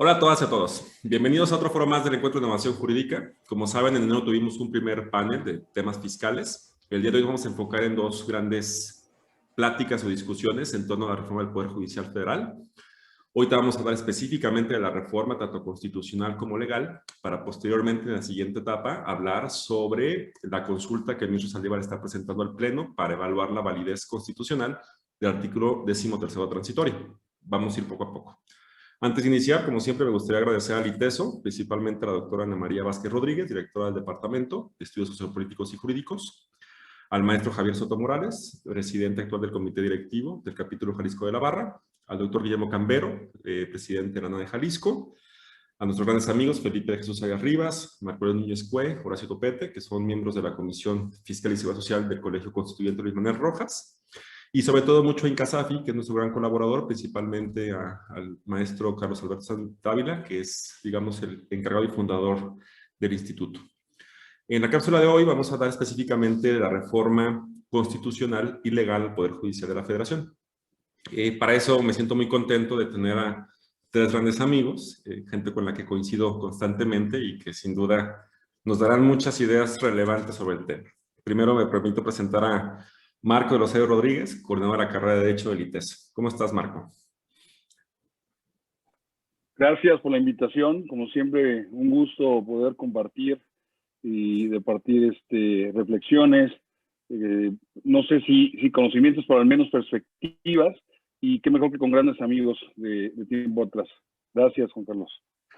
Hola a todas y a todos. Bienvenidos a otro foro más del Encuentro de Innovación Jurídica. Como saben, en enero tuvimos un primer panel de temas fiscales. El día de hoy vamos a enfocar en dos grandes pláticas o discusiones en torno a la reforma del Poder Judicial Federal. Hoy te vamos a hablar específicamente de la reforma, tanto constitucional como legal, para posteriormente, en la siguiente etapa, hablar sobre la consulta que el ministro Saldívar está presentando al Pleno para evaluar la validez constitucional del artículo 13º transitorio. Vamos a ir poco a poco. Antes de iniciar, como siempre, me gustaría agradecer al ITESO, principalmente a la doctora Ana María Vázquez Rodríguez, directora del Departamento de Estudios Sociopolíticos y Jurídicos, al maestro Javier Soto Morales, presidente actual del Comité Directivo del Capítulo Jalisco de la Barra, al doctor Guillermo Cambero, presidente de la ANA de Jalisco, a nuestros grandes amigos Felipe de Jesús Arias Rivas, Marco León Núñez Cue, Horacio Topete, que son miembros de la Comisión Fiscal y Seguridad Social del Colegio Constituyente Luis Manuel Rojas, y sobre todo mucho a Incasafi, que es nuestro gran colaborador, principalmente al maestro Carlos Alberto Dávila, que es, digamos, el encargado y fundador del instituto. En la cápsula de hoy vamos a hablar específicamente de la reforma constitucional y legal al Poder Judicial de la Federación. Para eso me siento muy contento de tener a tres grandes amigos, gente con la que coincido constantemente y que sin duda nos darán muchas ideas relevantes sobre el tema. Primero me permito presentar a Marco de los Ceros Rodríguez, coordinador de la carrera de Derecho del ITESO. ¿Cómo estás, Marco? Gracias por la invitación. Como siempre, un gusto poder compartir y departir reflexiones. No sé si conocimientos, pero al menos perspectivas. Y qué mejor que con grandes amigos de tiempo atrás. Gracias, Juan Carlos.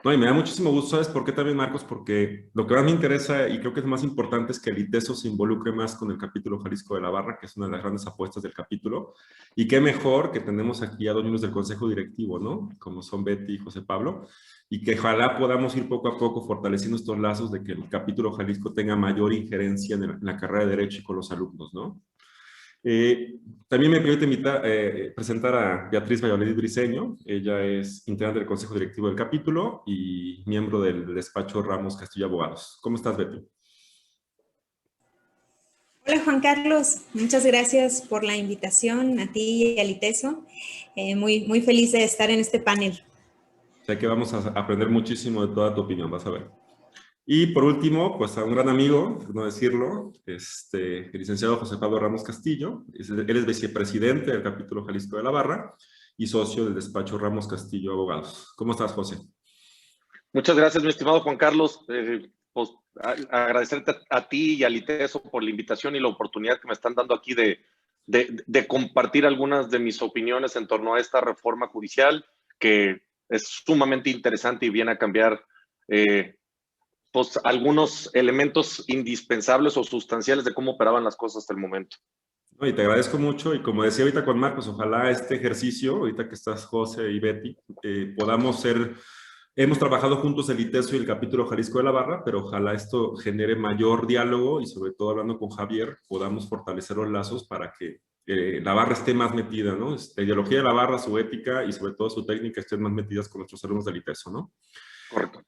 No, y me da muchísimo gusto, ¿sabes por qué también, Marcos? Porque lo que más me interesa y creo que es más importante es que el ITESO se involucre más con el capítulo Jalisco de la Barra, que es una de las grandes apuestas del capítulo. Y qué mejor que tenemos aquí a dos miembros del Consejo Directivo, ¿no? Como son Betty y José Pablo. Y que ojalá podamos ir poco a poco fortaleciendo estos lazos de que el capítulo Jalisco tenga mayor injerencia en la carrera de Derecho y con los alumnos, ¿no? También me permite presentar a Beatriz Valladolid Briceño. Ella es integrante del Consejo Directivo del capítulo y miembro del despacho Ramos Castillo Abogados. ¿Cómo estás, Betty? Hola, Juan Carlos. Muchas gracias por la invitación a ti y al ITESO. Muy feliz de estar en este panel. Sé que vamos a aprender muchísimo de toda tu opinión, vas a ver. Y por último, pues a un gran amigo, por no decirlo, el licenciado José Pablo Ramos Castillo. Él es vicepresidente del capítulo Jalisco de la Barra y socio del despacho Ramos Castillo Abogados. ¿Cómo estás, José? Muchas gracias, mi estimado Juan Carlos. Pues, agradecerte a ti y al ITESO por la invitación y la oportunidad que me están dando aquí de compartir algunas de mis opiniones en torno a esta reforma judicial, que es sumamente interesante y viene a cambiar pues algunos elementos indispensables o sustanciales de cómo operaban las cosas hasta el momento. No, y te agradezco mucho, y como decía ahorita con Marcos, ojalá este ejercicio, ahorita que estás José y Betty, podamos ser, hemos trabajado juntos el ITESO y el capítulo Jalisco de la Barra, pero ojalá esto genere mayor diálogo y sobre todo hablando con Javier, podamos fortalecer los lazos para que la barra esté más metida, ¿no? La ideología de la barra, su ética y sobre todo su técnica estén más metidas con nuestros alumnos del ITESO, ¿no? Correcto.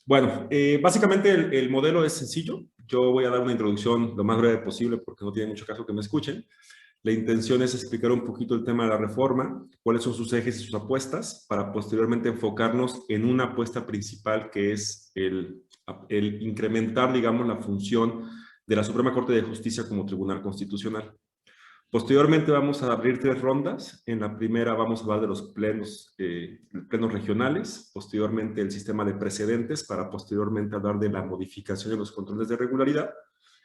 Bueno, básicamente el modelo es sencillo. Yo voy a dar una introducción lo más breve posible porque no tiene mucho caso que me escuchen. La intención es explicar un poquito el tema de la reforma, cuáles son sus ejes y sus apuestas, para posteriormente enfocarnos en una apuesta principal que es el incrementar, digamos, la función de la Suprema Corte de Justicia como Tribunal Constitucional. Posteriormente vamos a abrir 3 rondas. En la primera vamos a hablar de los plenos regionales, posteriormente el sistema de precedentes, para posteriormente hablar de la modificación de los controles de regularidad.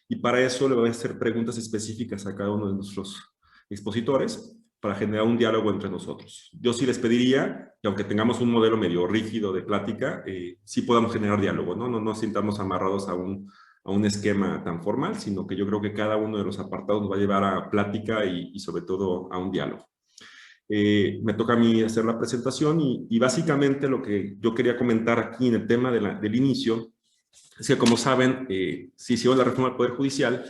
Y para eso le voy a hacer preguntas específicas a cada uno de nuestros expositores para generar un diálogo entre nosotros. Yo sí les pediría que aunque tengamos un modelo medio rígido de plática, sí podamos generar diálogo, ¿no? No nos sintamos amarrados a un esquema tan formal, sino que yo creo que cada uno de los apartados nos va a llevar a plática y sobre todo a un diálogo. Me toca a mí hacer la presentación y básicamente lo que yo quería comentar aquí en el tema del inicio es que, como saben, se hicieron la reforma del Poder Judicial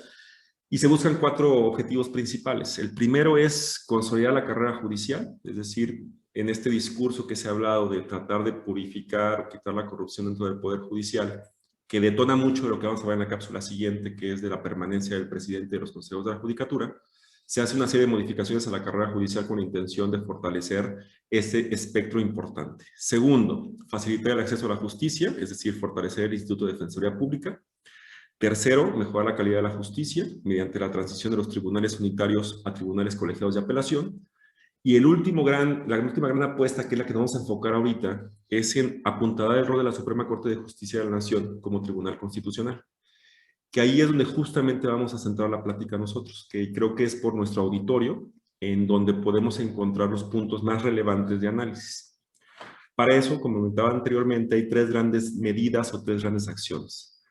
y se buscan 4 objetivos principales. El primero es consolidar la carrera judicial, es decir, en este discurso que se ha hablado de tratar de purificar, quitar la corrupción dentro del Poder Judicial, que detona mucho de lo que vamos a ver en la cápsula siguiente, que es de la permanencia del presidente de los consejos de la judicatura, se hace una serie de modificaciones a la carrera judicial con la intención de fortalecer ese espectro importante. Segundo, facilitar el acceso a la justicia, es decir, fortalecer el Instituto de Defensoría Pública. Tercero, mejorar la calidad de la justicia mediante la transición de los tribunales unitarios a tribunales colegiados de apelación. Y la última gran apuesta, que es la que nos vamos a enfocar ahorita, es en apuntalar el rol de la Suprema Corte de Justicia de la Nación como Tribunal Constitucional. Que ahí es donde justamente vamos a centrar la plática nosotros, que creo que es por nuestro auditorio, en donde podemos encontrar los puntos más relevantes de análisis. Para eso, como comentaba anteriormente, hay tres grandes medidas o tres grandes acciones.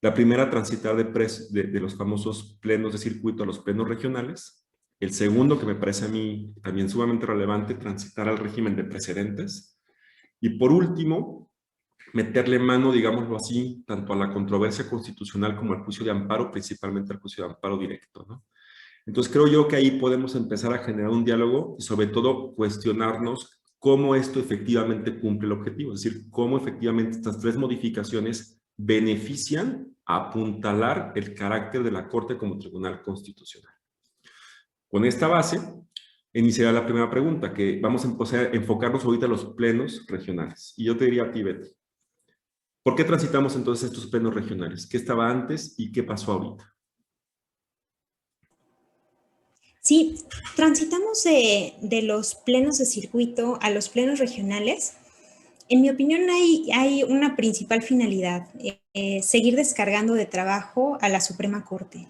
La primera, transitar de los famosos plenos de circuito a los plenos regionales. El segundo, que me parece a mí también sumamente relevante, transitar al régimen de precedentes. Y por último, meterle mano, digámoslo así, tanto a la controversia constitucional como al juicio de amparo, principalmente al juicio de amparo directo, ¿no? Entonces creo yo que ahí podemos empezar a generar un diálogo y sobre todo cuestionarnos cómo esto efectivamente cumple el objetivo, es decir, cómo efectivamente estas tres modificaciones benefician a apuntalar el carácter de la Corte como Tribunal Constitucional. Con esta base, iniciará la primera pregunta, que vamos a empezar a enfocarnos ahorita en los plenos regionales. Y yo te diría a ti, Betty, ¿por qué transitamos entonces estos plenos regionales? ¿Qué estaba antes y qué pasó ahorita? Sí, transitamos de los plenos de circuito a los plenos regionales. En mi opinión hay una principal finalidad, seguir descargando de trabajo a la Suprema Corte.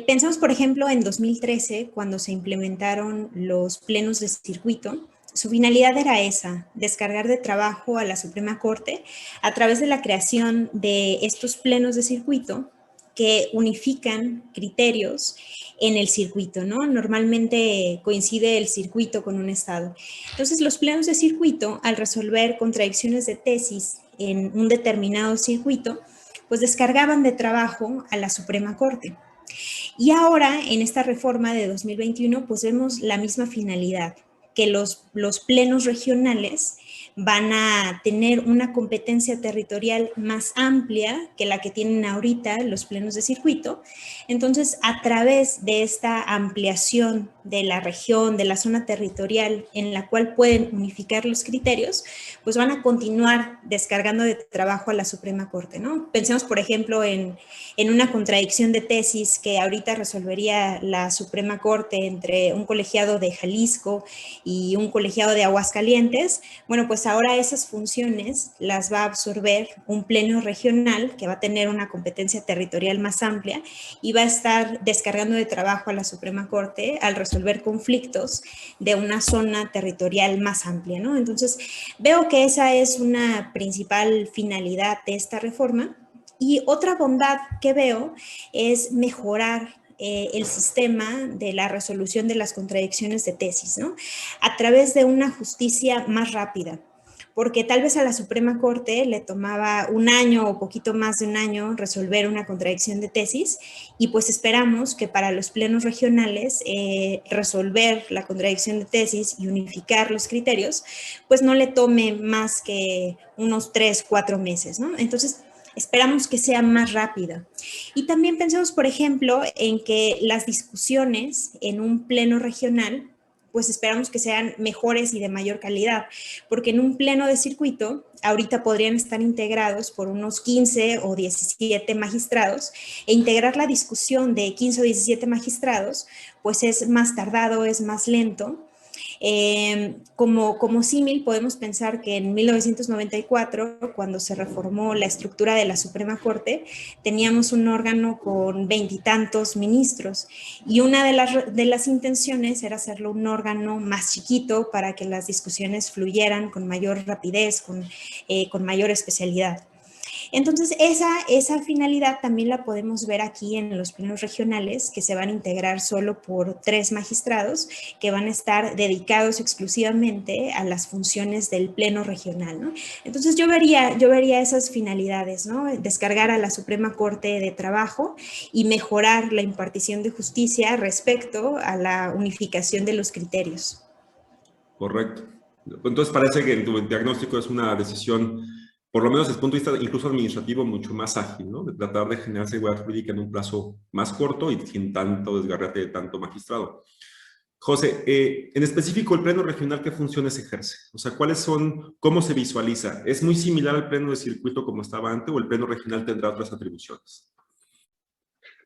Pensamos, por ejemplo, en 2013, cuando se implementaron los plenos de circuito. Su finalidad era esa, descargar de trabajo a la Suprema Corte a través de la creación de estos plenos de circuito que unifican criterios en el circuito, ¿no? Normalmente coincide el circuito con un estado. Entonces, los plenos de circuito, al resolver contradicciones de tesis en un determinado circuito, pues descargaban de trabajo a la Suprema Corte. Y ahora, en esta reforma de 2021, pues vemos la misma finalidad, que los plenos regionales van a tener una competencia territorial más amplia que la que tienen ahorita los plenos de circuito. Entonces, a través de esta ampliación de la región, de la zona territorial en la cual pueden unificar los criterios, pues van a continuar descargando de trabajo a la Suprema Corte, ¿no? Pensemos, por ejemplo, en una contradicción de tesis que ahorita resolvería la Suprema Corte entre un colegiado de Jalisco y un colegiado de Aguascalientes. Bueno, pues ahora esas funciones las va a absorber un pleno regional que va a tener una competencia territorial más amplia y va a estar descargando de trabajo a la Suprema Corte al resolver conflictos de una zona territorial más amplia, ¿no? Entonces, veo que esa es una principal finalidad de esta reforma. Y otra bondad que veo es mejorar el sistema de la resolución de las contradicciones de tesis, ¿no? A través de una justicia más rápida, porque tal vez a la Suprema Corte le tomaba un año o poquito más de un año resolver una contradicción de tesis, y pues esperamos que para los plenos regionales resolver la contradicción de tesis y unificar los criterios, pues no le tome más que unos 3-4 meses, ¿no? Entonces, esperamos que sea más rápida. Y también pensamos, por ejemplo, en que las discusiones en un pleno regional, pues esperamos que sean mejores y de mayor calidad, porque en un pleno de circuito, ahorita podrían estar integrados por unos 15 o 17 magistrados, e integrar la discusión de 15 o 17 magistrados, pues es más tardado, es más lento. Como símil, podemos pensar que en 1994, cuando se reformó la estructura de la Suprema Corte, teníamos un órgano con 20 y tantos ministros, y una de las intenciones era hacerlo un órgano más chiquito para que las discusiones fluyeran con mayor rapidez, con mayor especialidad. Entonces, esa finalidad también la podemos ver aquí en los plenos regionales, que se van a integrar solo por 3 magistrados, que van a estar dedicados exclusivamente a las funciones del pleno regional, ¿no? Entonces, yo vería esas finalidades, ¿no? Descargar a la Suprema Corte de trabajo y mejorar la impartición de justicia respecto a la unificación de los criterios. Correcto. Entonces, parece que en tu diagnóstico es una decisión por lo menos desde el punto de vista incluso administrativo, mucho más ágil, ¿no? De tratar de generar seguridad jurídica en un plazo más corto y sin tanto desgarrate de tanto magistrado. José, en específico el pleno regional, ¿qué funciones ejerce? O sea, ¿cuáles son, cómo se visualiza? ¿Es muy similar al pleno de circuito como estaba antes o el pleno regional tendrá otras atribuciones?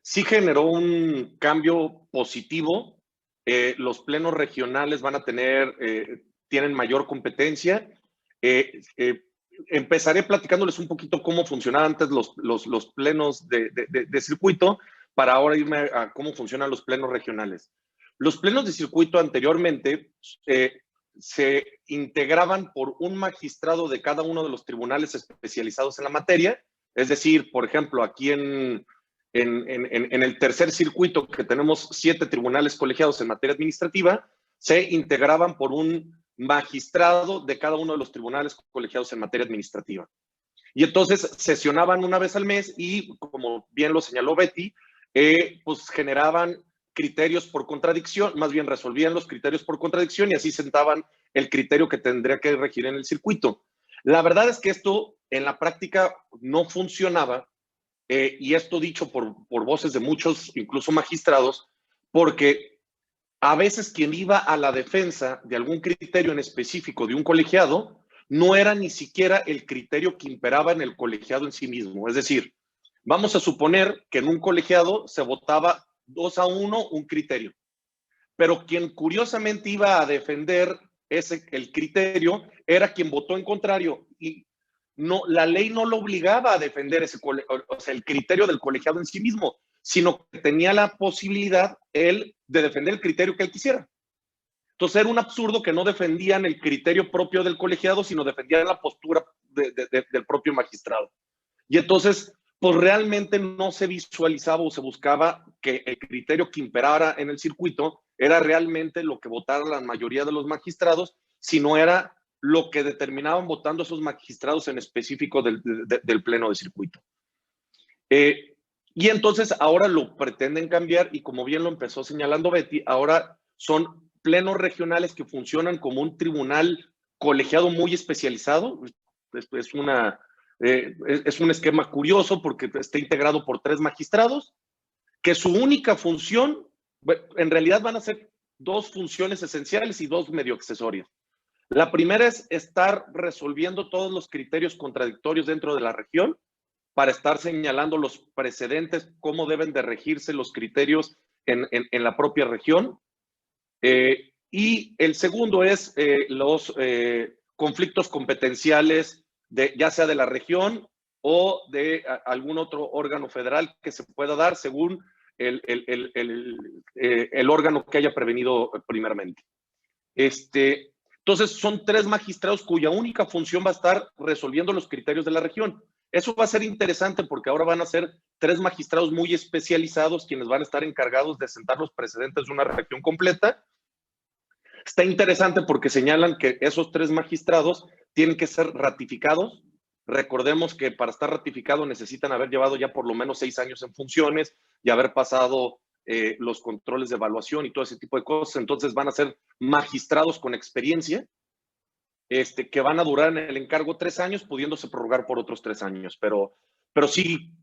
Sí generó un cambio positivo. Los plenos regionales van a tener, tienen mayor competencia. Empezaré platicándoles un poquito cómo funcionaban antes los plenos de circuito para ahora irme a cómo funcionan los plenos regionales. Los plenos de circuito anteriormente se integraban por un magistrado de cada uno de los tribunales especializados en la materia. Es decir, por ejemplo, aquí en el tercer circuito, que tenemos 7 tribunales colegiados en materia administrativa, se integraban por un magistrado de cada uno de los tribunales colegiados en materia administrativa. Y entonces sesionaban una vez al mes y, como bien lo señaló Betty, pues generaban criterios por contradicción, más bien resolvían los criterios por contradicción y así sentaban el criterio que tendría que regir en el circuito. La verdad es que esto en la práctica no funcionaba, y esto dicho por voces de muchos, incluso magistrados, porque a veces quien iba a la defensa de algún criterio en específico de un colegiado no era ni siquiera el criterio que imperaba en el colegiado en sí mismo. Es decir, vamos a suponer que en un colegiado se votaba 2-1 un criterio, pero quien curiosamente iba a defender el criterio era quien votó en contrario y no, la ley no lo obligaba a defender el criterio del colegiado en sí mismo, sino que tenía la posibilidad él de defender el criterio que él quisiera. Entonces era un absurdo que no defendían el criterio propio del colegiado, sino defendían la postura del propio magistrado. Y entonces, pues realmente no se visualizaba o se buscaba que el criterio que imperara en el circuito era realmente lo que votara la mayoría de los magistrados, sino era lo que determinaban votando esos magistrados en específico del pleno de circuito. Y entonces ahora lo pretenden cambiar y como bien lo empezó señalando Betty, ahora son plenos regionales que funcionan como un tribunal colegiado muy especializado. Es un esquema curioso porque está integrado por 3 magistrados, que su única función, en realidad van a ser 2 funciones esenciales y 2 medio accesorias. La primera es estar resolviendo todos los criterios contradictorios dentro de la región para estar señalando los precedentes, cómo deben de regirse los criterios en la propia región. Y el segundo es los conflictos competencial ya sea de la región o de algún otro órgano federal que se pueda dar según el órgano que haya prevenido primeramente. Entonces, son 3 magistrados cuya única función va a estar resolviendo los criterios de la región. Eso va a ser interesante porque ahora van a ser 3 magistrados muy especializados quienes van a estar encargados de sentar los precedentes de una región completa. Está interesante porque señalan que esos 3 magistrados tienen que ser ratificados. Recordemos que para estar ratificado necesitan haber llevado ya por lo menos 6 años en funciones y haber pasado los controles de evaluación y todo ese tipo de cosas. Entonces van a ser magistrados con experiencia que van a durar en el encargo 3 años, pudiéndose prorrogar por otros 3 años. Pero sí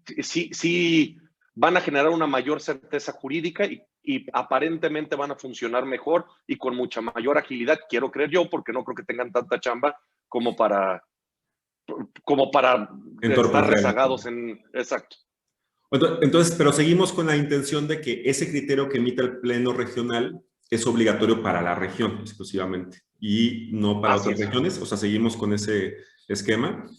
van a generar una mayor certeza jurídica y aparentemente van a funcionar mejor y con mucha mayor agilidad, quiero creer yo, porque no creo que tengan tanta chamba como para estar rezagados en... Exacto. Entonces, pero seguimos con la intención de que ese criterio que emite el pleno regional es obligatorio para la región exclusivamente y no para otras regiones. O sea, seguimos con ese esquema.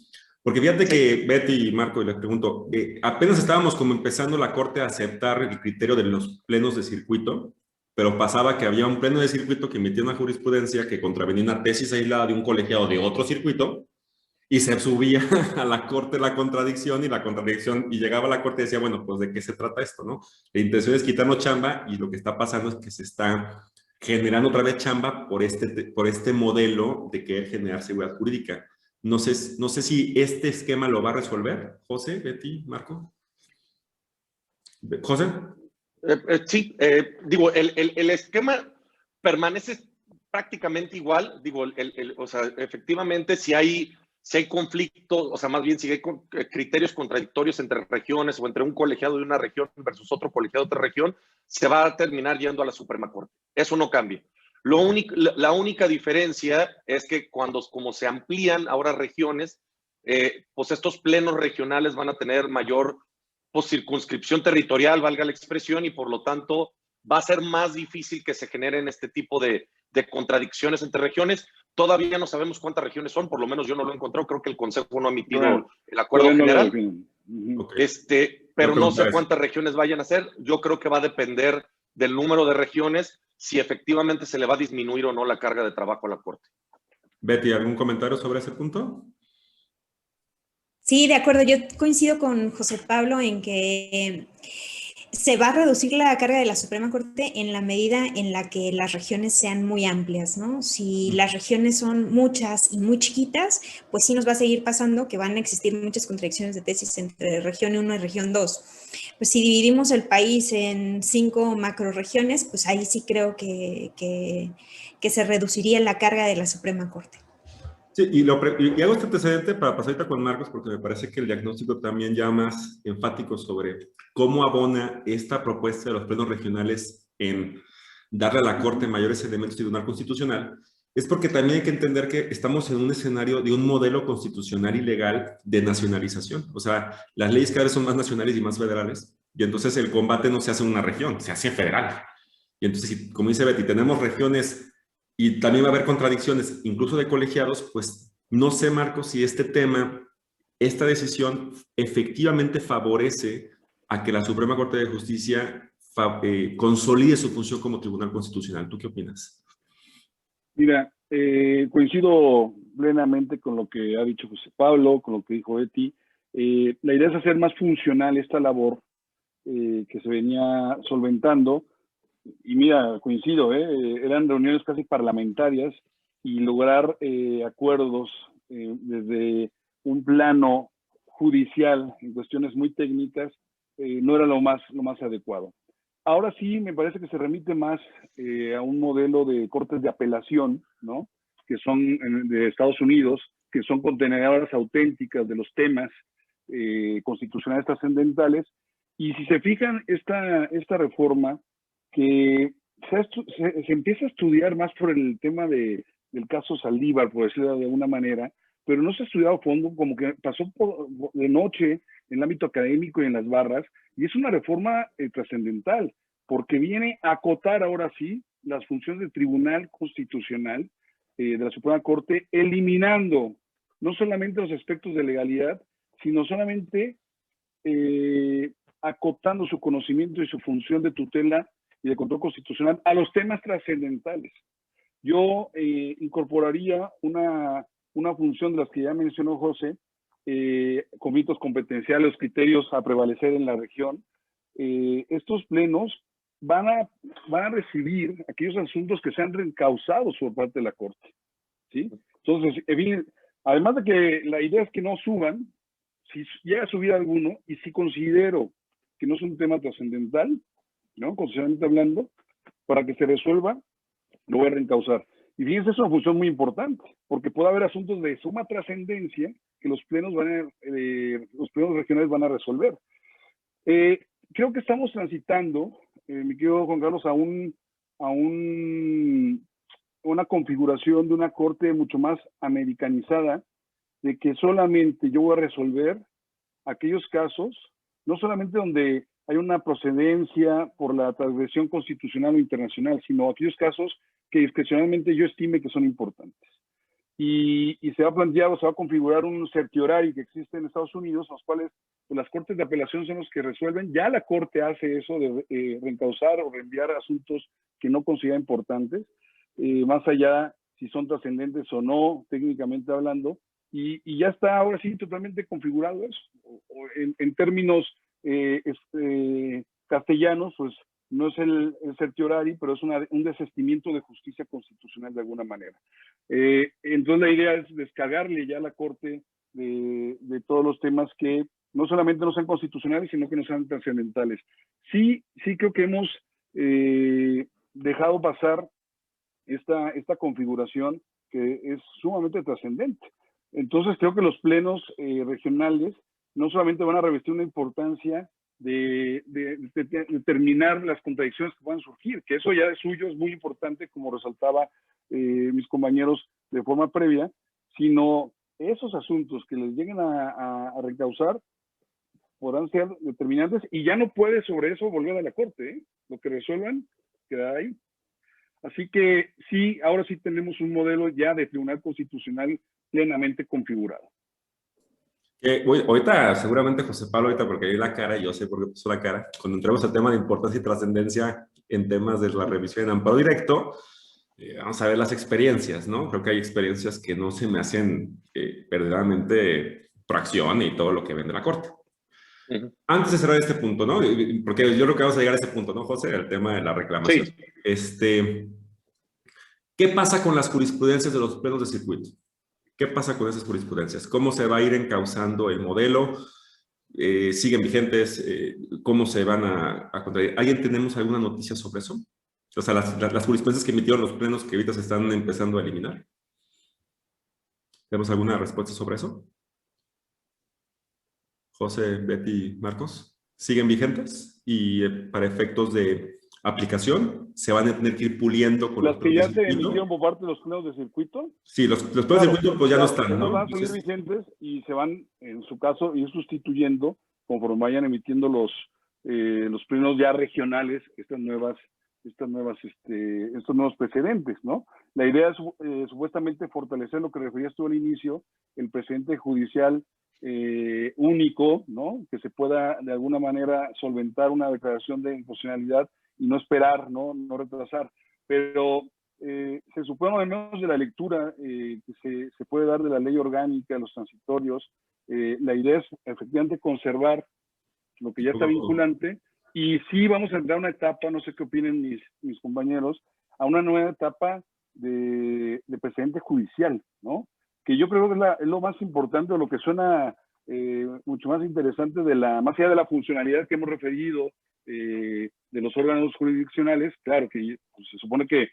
Porque fíjate que Betty y Marco, les pregunto, apenas estábamos como empezando la Corte a aceptar el criterio de los plenos de circuito, pero pasaba que había un pleno de circuito que emitía una jurisprudencia que contravenía una tesis aislada de un colegiado de otro circuito y se subía a la Corte la contradicción y llegaba a la Corte y decía, bueno, pues ¿de qué se trata esto, no? La intención es quitarnos chamba y lo que está pasando es que se está generando otra vez chamba por este modelo de querer generar seguridad jurídica. No sé si este esquema lo va a resolver, José, Betty, Marco. ¿José? Sí, digo, el esquema permanece prácticamente igual. Digo, o sea, efectivamente, si si hay conflictos, o sea, más bien si hay criterios contradictorios entre regiones o entre un colegiado de una región versus otro colegiado de otra región, se va a terminar yendo a la Suprema Corte. Eso no cambia. La única diferencia es que como se amplían ahora regiones, pues estos plenos regionales van a tener mayor pues, circunscripción territorial, valga la expresión, y por lo tanto va a ser más difícil que se generen este tipo de contradicciones entre regiones. Todavía no sabemos cuántas regiones son, por lo menos yo no lo he encontrado, creo que el Consejo no ha emitido el acuerdo general. Okay. Pero no sé cuántas regiones vayan a ser. Yo creo que va a depender del número de regiones si efectivamente se le va a disminuir o no la carga de trabajo a la Corte. Betty, ¿algún comentario sobre ese punto? Sí, de acuerdo. Yo coincido con José Pablo en que se va a reducir la carga de la Suprema Corte en la medida en la que las regiones sean muy amplias, ¿no? Si las regiones son muchas y muy chiquitas, pues sí nos va a seguir pasando que van a existir muchas contradicciones de tesis entre región 1 y región 2. Pues si dividimos el país en 5 macroregiones, pues ahí sí creo que se reduciría la carga de la Suprema Corte. Sí, y hago este antecedente para pasar ahorita con Marcos, porque me parece que el diagnóstico también ya más enfático sobre cómo abona esta propuesta de los plenos regionales en darle a la Corte mayores elementos de Tribunal Constitucional, es porque también hay que entender que estamos en un escenario de un modelo constitucional y legal de nacionalización. O sea, las leyes cada vez son más nacionales y más federales, y entonces el combate no se hace en una región, se hace federal. Y entonces, como dice Betty, tenemos regiones y también va a haber contradicciones, incluso de colegiados, pues no sé, Marcos, si este tema, esta decisión efectivamente favorece a que la Suprema Corte de Justicia consolide su función como Tribunal Constitucional. ¿Tú qué opinas? Mira, coincido plenamente con lo que ha dicho José Pablo, con lo que dijo Betty. La idea es hacer más funcional esta labor que se venía solventando. Y mira, coincido, eran reuniones casi parlamentarias y lograr acuerdos desde un plano judicial en cuestiones muy técnicas no era lo más adecuado. Ahora sí me parece que se remite más a un modelo de cortes de apelación, ¿no? Que son de Estados Unidos, que son contenedoras auténticas de los temas constitucionales trascendentales. Y si se fijan, esta reforma que se empieza a estudiar más por el tema del caso Saldívar, por decirlo de alguna manera, pero no se ha estudiado a fondo, como que pasó de noche en el ámbito académico y en las barras, y es una reforma trascendental, porque viene a acotar ahora sí las funciones del Tribunal Constitucional de la Suprema Corte, eliminando no solamente los aspectos de legalidad, sino solamente acotando su conocimiento y su función de tutela y de control constitucional a los temas trascendentales. Yo incorporaría una función de las que ya mencionó José, conflictos competenciales, criterios a prevalecer en la región. Estos plenos van a recibir aquellos asuntos que sean reencausados por parte de la Corte, ¿sí? Entonces, además de que la idea es que no suban, si llega a subir alguno, y si considero que no es un tema trascendental, ¿no? Constitucionalmente hablando, para que se resuelva, lo voy a reencausar. Y fíjense, es una función muy importante, porque puede haber asuntos de suma trascendencia que los plenos regionales van a resolver. Creo que estamos transitando, mi querido Juan Carlos, a una configuración de una corte mucho más americanizada, de que solamente yo voy a resolver aquellos casos, no solamente donde hay una procedencia por la transgresión constitucional o internacional, sino aquellos casos que discrecionalmente yo estime que son importantes. Y se va a plantear o se va a configurar un certiorari que existe en Estados Unidos, los cuales pues, las cortes de apelación son los que resuelven. Ya la Corte hace eso de reencausar o reenviar asuntos que no considera importantes, más allá si son trascendentes o no, técnicamente hablando, y ya está ahora sí totalmente configurado eso. En términos castellanos, pues no es el certiorari, pero es un desistimiento de justicia constitucional de alguna manera. Entonces la idea es descargarle ya a la Corte de todos los temas que no solamente no sean constitucionales, sino que no sean trascendentales. Sí creo que hemos dejado pasar esta configuración que es sumamente trascendente. Entonces creo que los plenos regionales no solamente van a revestir una importancia de determinar las contradicciones que puedan surgir, que eso ya de suyo es muy importante, como resaltaba mis compañeros de forma previa, sino esos asuntos que les lleguen a recausar podrán ser determinantes y ya no puede sobre eso volver a la Corte, ¿eh? Lo que resuelvan quedará ahí. Así que sí, ahora sí tenemos un modelo ya de Tribunal Constitucional plenamente configurado. Ahorita, seguramente José Pablo, ahorita porque vi la cara y yo sé por qué puso la cara, cuando entremos al tema de importancia y trascendencia en temas de la revisión en amparo directo, vamos a ver las experiencias, ¿no? Creo que hay experiencias que no se me hacen verdaderamente por acción y todo lo que vende la Corte. Antes de cerrar este punto, ¿no? Porque yo creo que vamos a llegar a ese punto, ¿no, José? El tema de la reclamación. Sí. ¿Qué pasa con las jurisprudencias de los plenos de circuito? ¿Qué pasa con esas jurisprudencias? ¿Cómo se va a ir encauzando el modelo? ¿Siguen vigentes? ¿Cómo se van a contraer? ¿Alguien tenemos alguna noticia sobre eso? O sea, las jurisprudencias que emitieron los plenos que ahorita se están empezando a eliminar. ¿Tenemos alguna respuesta sobre eso? José, Betty, Marcos, ¿siguen vigentes? Y para efectos de aplicación, ¿se van a tener que ir puliendo con las los que ya plenos de se circuito? emitieron por parte de los plenos de circuito? Sí, los plenos de circuito pues ya no están, ¿no? Van a seguir vigentes y se van, en su caso, ir sustituyendo conforme vayan emitiendo los plenos ya regionales, estos nuevos precedentes, ¿no? La idea es supuestamente fortalecer lo que referías tú al inicio, el precedente judicial único, ¿no? Que se pueda de alguna manera solventar una declaración de inconstitucionalidad y no esperar, no retrasar. Pero se supone, al menos de la lectura que se puede dar de la ley orgánica, de los transitorios, la idea es efectivamente conservar lo que ya está vinculante, y sí vamos a entrar a una etapa, no sé qué opinen mis compañeros, a una nueva etapa de precedente judicial, ¿no? Que yo creo que es lo más importante, o lo que suena mucho más interesante, más allá de la funcionalidad que hemos referido de los órganos jurisdiccionales. Claro que pues, se supone que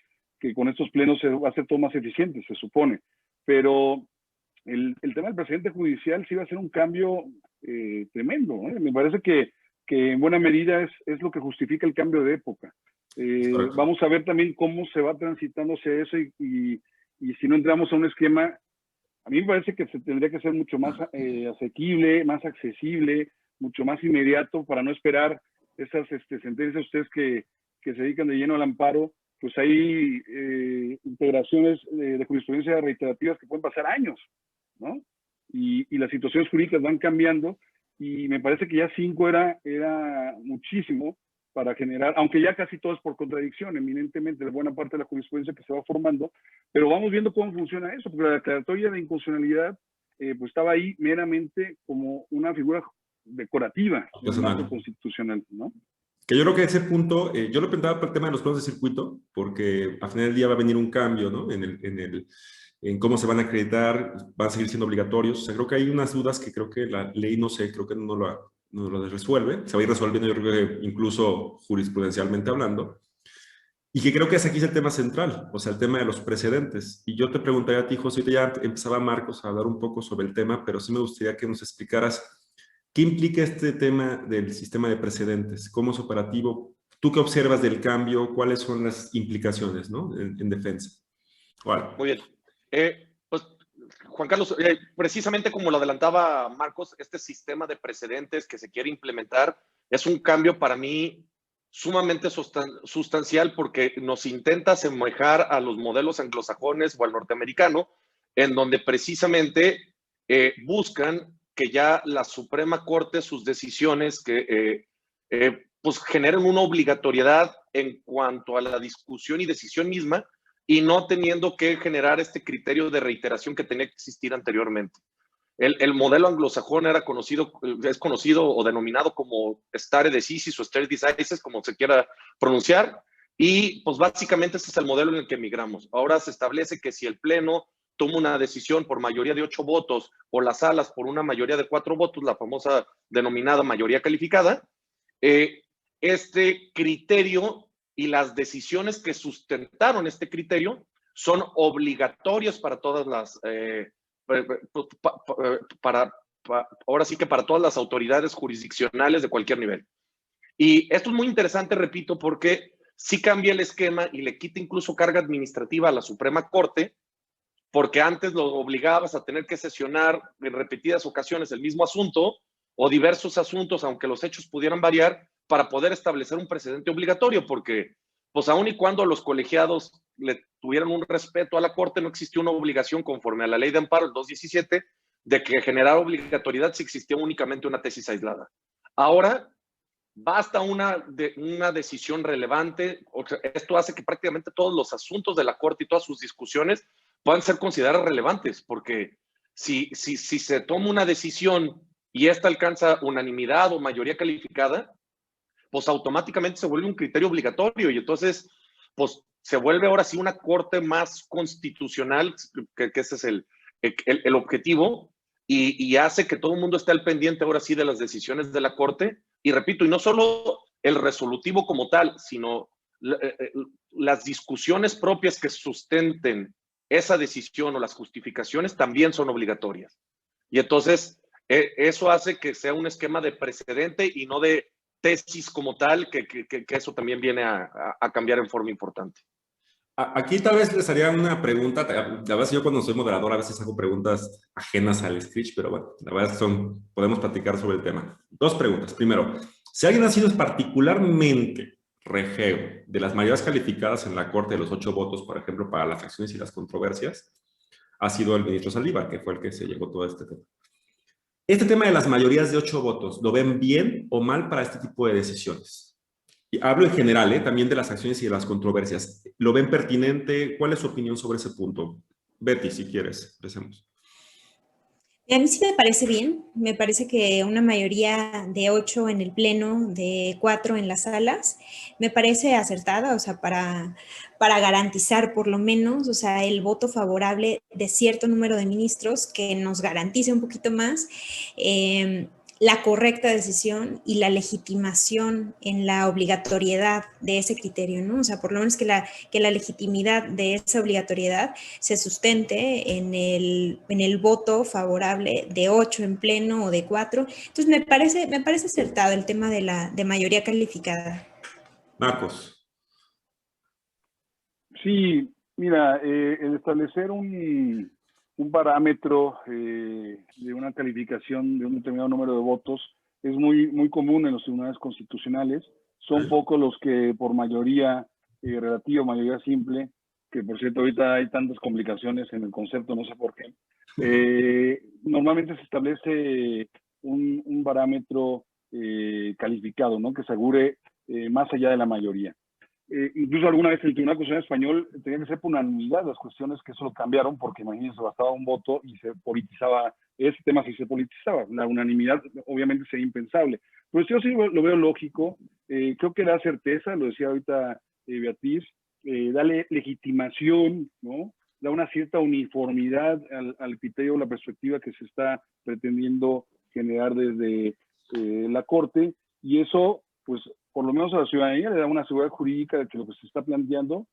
con estos plenos se va a hacer todo más eficiente, se supone, pero el tema del precedente judicial sí va a ser un cambio tremendo, ¿eh? Me parece que en buena medida es lo que justifica el cambio de época. Vamos a ver también cómo se va transitándose eso y si no entramos a un esquema, a mí me parece que se tendría que ser mucho más asequible, más accesible, mucho más inmediato, para no esperar esas sentencias. Ustedes que se dedican de lleno al amparo, pues hay integraciones de jurisprudencia reiterativas que pueden pasar años, ¿no? Y las situaciones jurídicas van cambiando, y me parece que ya 5 era muchísimo para generar, aunque ya casi todo es por contradicción, eminentemente, de buena parte de la jurisprudencia que se va formando, pero vamos viendo cómo funciona eso, porque la declaratoria de inconstitucionalidad pues estaba ahí meramente como una figura decorativa del marco constitucional, ¿no? Que yo creo que ese punto, yo lo planteaba por el tema de los plenos de circuito, porque al final del día va a venir un cambio, ¿no? En cómo se van a acreditar, van a seguir siendo obligatorios. O sea, creo que hay unas dudas que creo que la ley, no sé, creo que no lo resuelve. Se va a ir resolviendo, yo creo que incluso jurisprudencialmente hablando. Y que creo que aquí es el tema central, o sea, el tema de los precedentes. Y yo te preguntaría a ti, José, ya empezaba Marcos a hablar un poco sobre el tema, pero sí me gustaría que nos explicaras qué implica este tema del sistema de precedentes, cómo es operativo, tú qué observas del cambio, cuáles son las implicaciones, ¿no? En defensa. Bueno. Muy bien. Pues, Juan Carlos, precisamente como lo adelantaba Marcos, este sistema de precedentes que se quiere implementar es un cambio para mí sumamente sustancial, porque nos intenta asemejar a los modelos anglosajones o al norteamericano, en donde precisamente buscan que ya la Suprema Corte, sus decisiones que pues generen una obligatoriedad en cuanto a la discusión y decisión misma, y no teniendo que generar este criterio de reiteración que tenía que existir anteriormente. El modelo anglosajón es conocido o denominado como stare decisis o stare decisis, como se quiera pronunciar, y pues básicamente ese es el modelo en el que migramos. Ahora se establece que si el Pleno toma una decisión por mayoría de 8 votos o las salas por una mayoría de 4 votos, la famosa denominada mayoría calificada, este criterio y las decisiones que sustentaron este criterio son obligatorios para todas las ahora sí que para todas las autoridades jurisdiccionales de cualquier nivel. Y esto es muy interesante, repito, porque sí cambia el esquema y le quita incluso carga administrativa a la Suprema Corte, porque antes lo obligabas a tener que sesionar en repetidas ocasiones el mismo asunto o diversos asuntos, aunque los hechos pudieran variar, para poder establecer un precedente obligatorio, porque pues aun y cuando los colegiados le tuvieran un respeto a la Corte, no existía una obligación conforme a la Ley de Amparo, el 217, de que generara obligatoriedad si existía únicamente una tesis aislada. Ahora, basta una decisión relevante. O sea, esto hace que prácticamente todos los asuntos de la Corte y todas sus discusiones puedan ser consideradas relevantes, porque si se toma una decisión y esta alcanza unanimidad o mayoría calificada, pues automáticamente se vuelve un criterio obligatorio y entonces, pues se vuelve ahora sí una Corte más constitucional, que ese es el objetivo, y hace que todo el mundo esté al pendiente ahora sí de las decisiones de la Corte. Y repito, y no solo el resolutivo como tal, sino las discusiones propias que sustenten esa decisión o las justificaciones también son obligatorias. Y entonces eso hace que sea un esquema de precedente y no de tesis como tal, que eso también viene a cambiar en forma importante. Aquí tal vez les haría una pregunta. La verdad es que yo cuando soy moderador a veces hago preguntas ajenas al script, pero bueno, la verdad es que podemos platicar sobre el tema. Dos preguntas. Primero, si alguien ha sido particularmente rejego de las mayorías calificadas en la Corte de los 8 votos, por ejemplo, para las acciones y las controversias, ha sido el ministro Saldívar, que fue el que se llevó todo este tema. Este tema de las mayorías de 8 votos, ¿lo ven bien o mal para este tipo de decisiones? Y hablo en general, también de las acciones y de las controversias. ¿Lo ven pertinente? ¿Cuál es su opinión sobre ese punto? Betty, si quieres, empecemos. A mí sí me parece bien. Me parece que una mayoría de 8 en el pleno, de 4 en las salas, me parece acertada, o sea, para garantizar por lo menos, o sea, el voto favorable de cierto número de ministros que nos garantice un poquito más la correcta decisión y la legitimación en la obligatoriedad de ese criterio, ¿no? O sea, por lo menos que la legitimidad de esa obligatoriedad se sustente en el voto favorable de 8 en pleno o de 4. Entonces, me parece acertado el tema de mayoría calificada. Marcos. Sí, mira, el establecer un parámetro de una calificación de un determinado número de votos es muy, muy común en los tribunales constitucionales. Son pocos los que por mayoría relativa, mayoría simple, que por cierto ahorita hay tantas complicaciones en el concepto, no sé por qué. Normalmente se establece un parámetro calificado, ¿no? Que se asegure más allá de la mayoría. Incluso alguna vez el Tribunal Constitucional Español tenía que ser por unanimidad las cuestiones, que eso lo cambiaron porque imagínense, bastaba un voto y se politizaba, ese tema sí se politizaba, la unanimidad obviamente sería impensable, pero yo sí lo veo lógico. Creo que da certeza, lo decía ahorita Beatriz, dale legitimación, ¿no? Da una cierta uniformidad al criterio, la perspectiva que se está pretendiendo generar desde la Corte, y eso pues por lo menos a la ciudadanía le da una seguridad jurídica de que lo que se está planteando,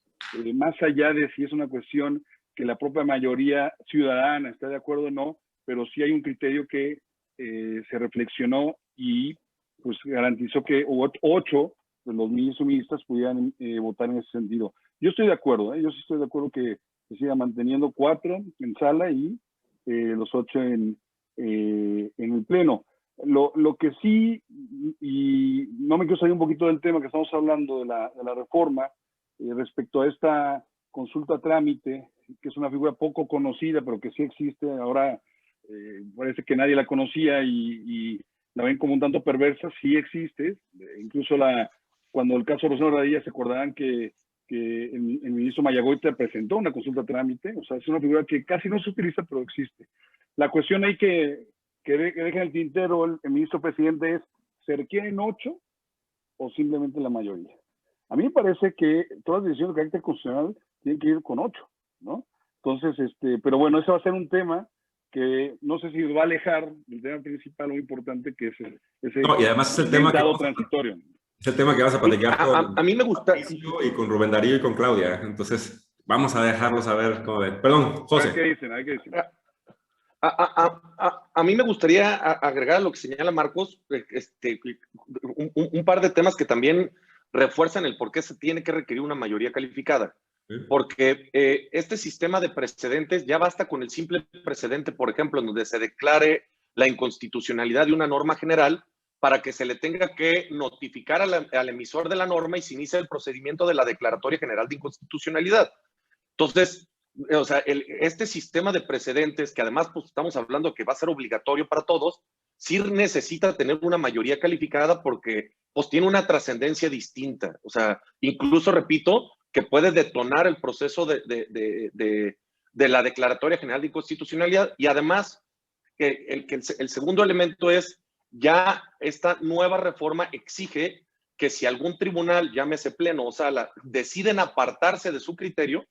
más allá de si es una cuestión que la propia mayoría ciudadana está de acuerdo o no, pero sí hay un criterio que se reflexionó y pues garantizó que 8 de los ministros y ministras pudieran votar en ese sentido. Yo estoy de acuerdo, yo sí estoy de acuerdo que se siga manteniendo 4 en sala y los 8 en el pleno. Lo que sí, y no me quiero salir un poquito del tema que estamos hablando de la reforma, respecto a esta consulta trámite, que es una figura poco conocida, pero que sí existe, ahora parece que nadie la conocía y la ven como un tanto perversa, sí existe. Incluso cuando el caso de Rosendo Radilla, se acordarán que el ministro Mayagoita presentó una consulta trámite, o sea, es una figura que casi no se utiliza, pero existe. La cuestión ahí que deja el tintero el ministro presidente es, ¿se requieren 8 o simplemente la mayoría? A mí me parece que todas las decisiones de carácter constitucional tienen que ir con 8, ¿no? Entonces, pero bueno, ese va a ser un tema que no sé si va a alejar del tema principal o importante, que es ese no, y además es el tema transitorio. Es el tema que vas a platicar a mí me gusta. Y con Rubén Darío y con Claudia. Entonces, vamos a dejarlos a ver cómo ven. Perdón, José. A ver qué dicen. A mí me gustaría agregar a lo que señala Marcos, un par de temas que también refuerzan el por qué se tiene que requerir una mayoría calificada. Porque este sistema de precedentes, ya basta con el simple precedente, por ejemplo, en donde se declare la inconstitucionalidad de una norma general para que se le tenga que notificar al emisor de la norma y se inicia el procedimiento de la declaratoria general de inconstitucionalidad. Entonces, o sea, este sistema de precedentes, que además pues, estamos hablando que va a ser obligatorio para todos, sí necesita tener una mayoría calificada porque pues, tiene una trascendencia distinta. O sea, incluso, repito, que puede detonar el proceso de la Declaratoria General de Inconstitucionalidad. Y además, el segundo elemento es, ya esta nueva reforma exige que si algún tribunal, llámese pleno o sala, deciden apartarse de su criterio,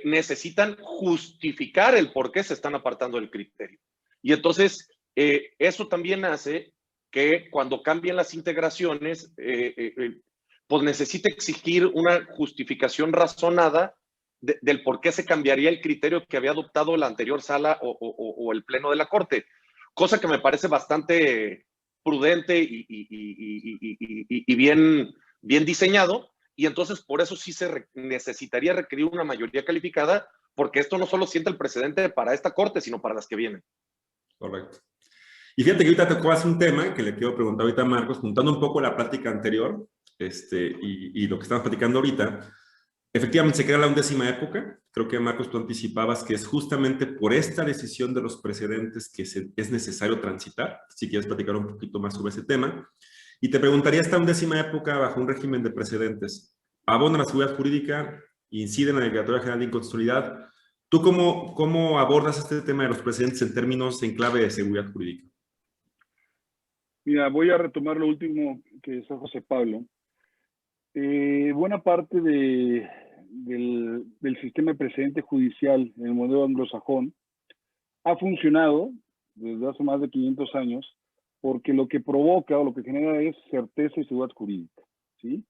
necesitan justificar el por qué se están apartando del criterio. Y entonces, eso también hace que cuando cambien las integraciones, pues necesita exigir una justificación razonada del por qué se cambiaría el criterio que había adoptado la anterior sala o el pleno de la Corte. Cosa que me parece bastante prudente y bien diseñado. Y entonces por eso sí se necesitaría requerir una mayoría calificada, porque esto no solo sienta el precedente para esta Corte, sino para las que vienen. Correcto. Y fíjate que ahorita tocó hacer un tema que le quiero preguntar ahorita a Marcos, juntando un poco la plática anterior y lo que estamos platicando ahorita. Efectivamente se crea la 11ª época. Creo que, Marcos, tú anticipabas que es justamente por esta decisión de los precedentes que es necesario transitar. Si quieres platicar un poquito más sobre ese tema. Y te preguntaría, esta 11ª época bajo un régimen de precedentes, ¿abona la seguridad jurídica? ¿Incide en la Declaratoria General de Inconstitucionalidad? ¿Tú cómo abordas este tema de los precedentes en términos en clave de seguridad jurídica? Mira, voy a retomar lo último que dijo José Pablo. Buena parte del sistema de precedente judicial en el modelo anglosajón ha funcionado desde hace más de 500 años porque lo que provoca o lo que genera es certeza y seguridad jurídica, ¿sí?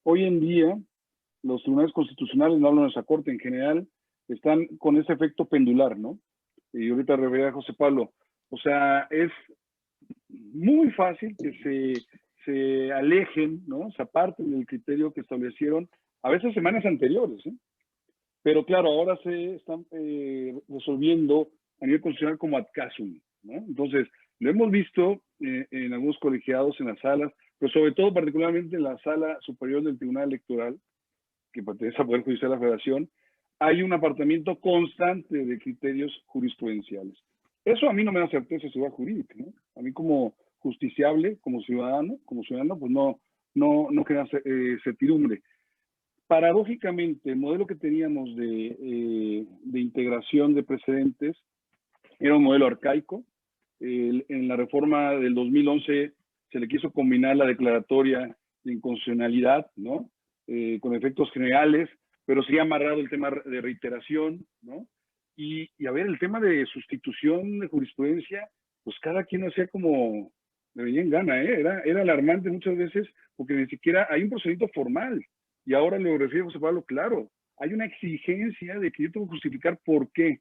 Hoy en día, los tribunales constitucionales, no hablo de nuestra Corte en general, están con ese efecto pendular, ¿no? Y ahorita refería a José Pablo. O sea, es muy fácil que se alejen, ¿no? Se aparten del criterio que establecieron a veces semanas anteriores, ¿eh? Pero claro, ahora se están resolviendo a nivel constitucional como ad casum, ¿no? Entonces, lo hemos visto en algunos colegiados, en las salas, pero sobre todo particularmente en la sala superior del Tribunal Electoral, que pertenece al Poder Judicial de la Federación, hay un apartamiento constante de criterios jurisprudenciales. Eso a mí no me da certeza de seguridad jurídica, ¿no? A mí como justiciable, como ciudadano, pues no crea certidumbre. Paradójicamente, el modelo que teníamos de integración de precedentes era un modelo arcaico. En la reforma del 2011 se le quiso combinar la declaratoria de inconstitucionalidad, ¿no? Con efectos generales, pero sí amarrado el tema de reiteración, ¿no? Y a ver, el tema de sustitución de jurisprudencia, pues cada quien hacía como le venía en gana, ¿eh? Era alarmante muchas veces porque ni siquiera hay un procedimiento formal. Y ahora lo refiero, José Pablo, claro, hay una exigencia de que yo tengo que justificar por qué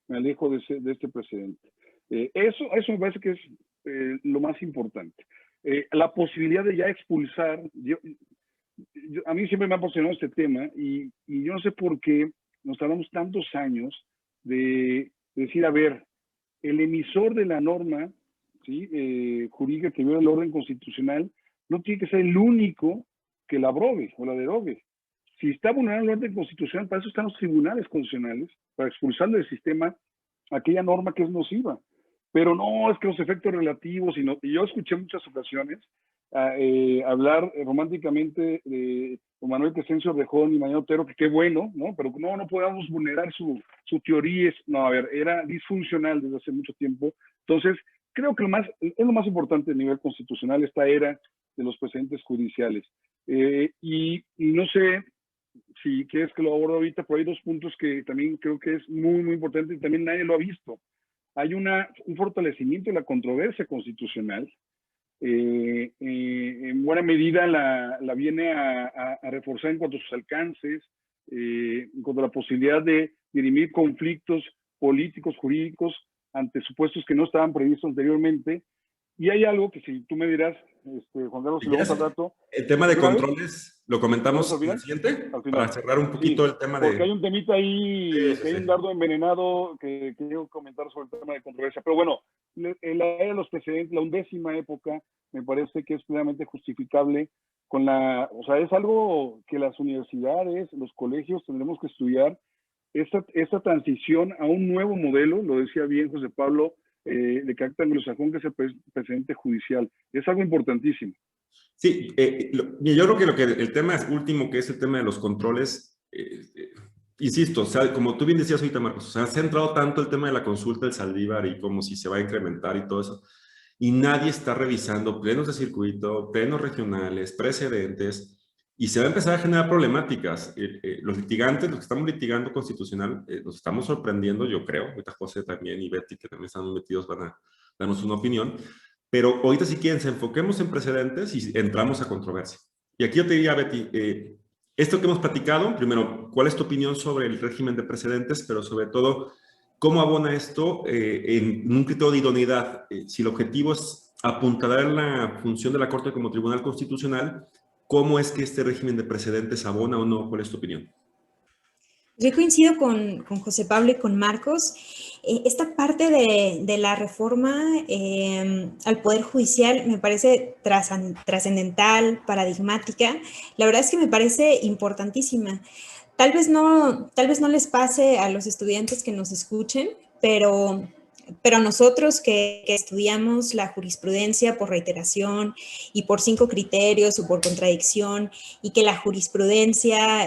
me alejo de este precedente. Eso me parece que es lo más importante. La posibilidad de ya expulsar, a mí siempre me ha apasionado este tema y yo no sé por qué nos tardamos tantos años de decir, a ver, el emisor de la norma, ¿sí? Jurídica que viola el orden constitucional no tiene que ser el único que la abrogue o la derogue. Si está vulnerando el orden constitucional, para eso están los tribunales constitucionales, para expulsarle del sistema aquella norma que es nociva. Pero no, es que los efectos relativos, y yo escuché en muchas ocasiones hablar románticamente de Manuel Crescencio Rejón y Manuel Otero, que qué bueno, ¿no? Pero no podamos vulnerar su teoría. No, a ver, era disfuncional desde hace mucho tiempo. Entonces, creo que es lo más importante a nivel constitucional, esta era de los precedentes judiciales. Y no sé si quieres que lo aborde ahorita, pero hay dos puntos que también creo que es muy, muy importante y también nadie lo ha visto. Hay un fortalecimiento de la controversia constitucional. En buena medida la viene a reforzar en cuanto a sus alcances, en cuanto a la posibilidad de dirimir conflictos políticos, jurídicos, ante supuestos que no estaban previstos anteriormente. Y hay algo que, si tú me dirás, Juan Carlos, si lo vamos al rato. El tema de controles, ¿lo comentamos al en el siguiente? Al final. Para cerrar un poquito el tema porque hay un temita ahí, Sí. que hay un dardo envenenado que quiero comentar sobre el tema de controversia. Pero bueno, la era de los precedentes, la 11ª época, me parece que es plenamente justificable o sea, es algo que las universidades, los colegios tendremos que estudiar, esta transición a un nuevo modelo, lo decía bien José Pablo, de carácter anglosajón, que es el precedente judicial. Es algo importantísimo. Sí, yo creo que el tema último, que es el tema de los controles, insisto, o sea, como tú bien decías ahorita, Marcos, o sea, se ha centrado tanto el tema de la consulta del Saldívar y como si se va a incrementar y todo eso, y nadie está revisando plenos de circuito, plenos regionales, precedentes, y se va a empezar a generar problemáticas. Los litigantes, los que estamos litigando constitucional, nos estamos sorprendiendo, yo creo, ahorita José también y Betty, que también están metidos, van a darnos una opinión, pero ahorita si quieren, se enfoquemos en precedentes y entramos a controversia. Y aquí yo te diría, Betty, esto que hemos platicado, primero, ¿cuál es tu opinión sobre el régimen de precedentes? Pero sobre todo, ¿cómo abona esto en un criterio de idoneidad? Si el objetivo es apuntalar la función de la Corte como Tribunal Constitucional, ¿cómo es que este régimen de precedentes abona o no? ¿Cuál es tu opinión? Yo coincido con José Pablo y con Marcos. Esta parte de la reforma al Poder Judicial me parece trascendental, paradigmática. La verdad es que me parece importantísima. Tal vez no les pase a los estudiantes que nos escuchen, pero nosotros que estudiamos la jurisprudencia por reiteración y por 5 criterios o por contradicción, y que la jurisprudencia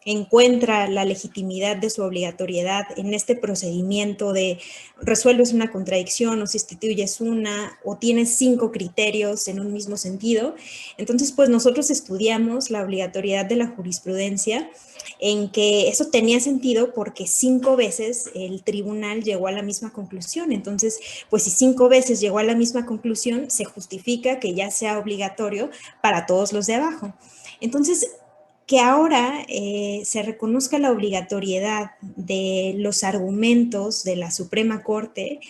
encuentra la legitimidad de su obligatoriedad en este procedimiento de resuelves una contradicción o sustituyes una o tienes 5 criterios en un mismo sentido. Entonces, pues nosotros estudiamos la obligatoriedad de la jurisprudencia, en que eso tenía sentido porque 5 veces el tribunal llegó a la misma conclusión. Entonces, pues si 5 veces llegó a la misma conclusión, se justifica que ya sea obligatorio para todos los de abajo. Entonces, que ahora se reconozca la obligatoriedad de los argumentos de la Suprema Corte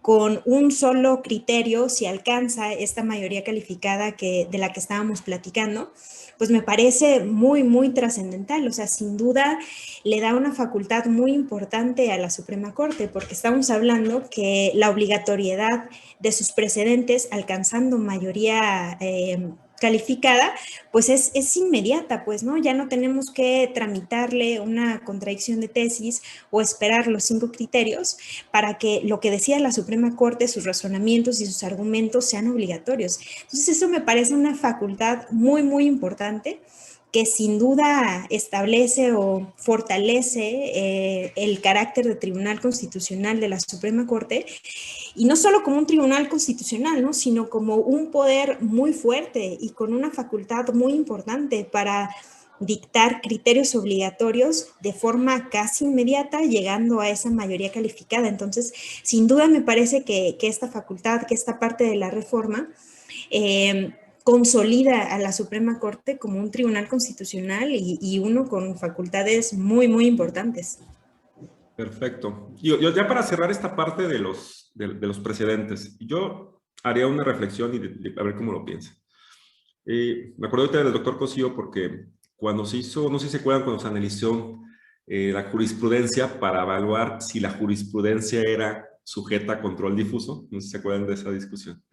con un solo criterio, si alcanza esta mayoría calificada de la que estábamos platicando, pues me parece muy, muy trascendental. O sea, sin duda le da una facultad muy importante a la Suprema Corte, porque estamos hablando que la obligatoriedad de sus precedentes, alcanzando mayoría calificada, pues es inmediata, pues, ¿no? Ya no tenemos que tramitarle una contradicción de tesis o esperar los 5 criterios para que lo que decía la Suprema Corte, sus razonamientos y sus argumentos sean obligatorios. Entonces, eso me parece una facultad muy, muy importante, que sin duda establece o fortalece el carácter de Tribunal Constitucional de la Suprema Corte, y no solo como un tribunal constitucional, ¿no?, sino como un poder muy fuerte y con una facultad muy importante para dictar criterios obligatorios de forma casi inmediata, llegando a esa mayoría calificada. Entonces, sin duda me parece que esta facultad, que esta parte de la reforma, consolida a la Suprema Corte como un tribunal constitucional y uno con facultades muy, muy importantes. Perfecto. Yo ya para cerrar esta parte de los precedentes, yo haría una reflexión y a ver cómo lo piensa. Me acuerdo ahorita del doctor Cosío porque cuando se hizo, no sé si se acuerdan, cuando se analizó la jurisprudencia para evaluar si la jurisprudencia era sujeta a control difuso, no sé si se acuerdan de esa discusión.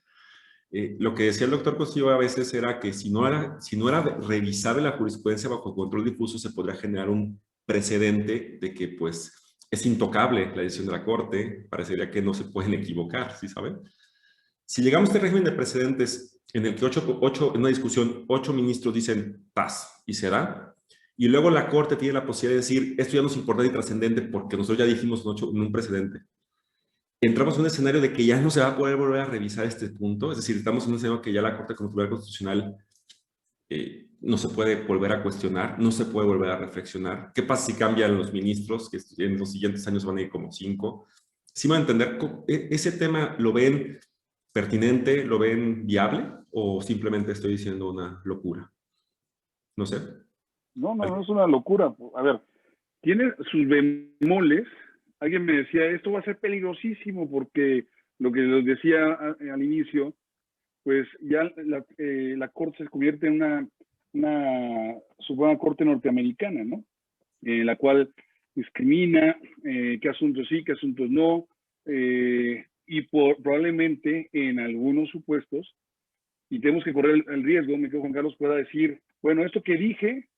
Lo que decía el doctor Cosío a veces era que si no era revisable la jurisprudencia bajo control difuso, se podría generar un precedente de que pues es intocable la decisión de la Corte, parecería que no se pueden equivocar, ¿sí saben? Si llegamos a este régimen de precedentes en el que en una discusión 8 ministros dicen paz y se da, y luego la Corte tiene la posibilidad de decir esto ya no es importante y trascendente porque nosotros ya dijimos en un precedente, entramos en un escenario de que ya no se va a poder volver a revisar este punto, es decir, estamos en un escenario que ya la Corte como Tribunal Constitucional no se puede volver a cuestionar, no se puede volver a reflexionar. ¿Qué pasa si cambian los ministros, que en los siguientes años van a ir como 5? ¿Sí van a entender ese tema? ¿Lo ven pertinente, lo ven viable o simplemente estoy diciendo una locura? No sé. No es una locura. A ver, tiene sus bemoles alguien me decía, esto va a ser peligrosísimo porque lo que les decía al inicio, pues ya la Corte se convierte en una Suprema Corte norteamericana, ¿no? La cual discrimina qué asuntos sí, qué asuntos no, y probablemente en algunos supuestos, y tenemos que correr el riesgo, me quedo Juan Carlos, pueda decir, bueno, esto que dije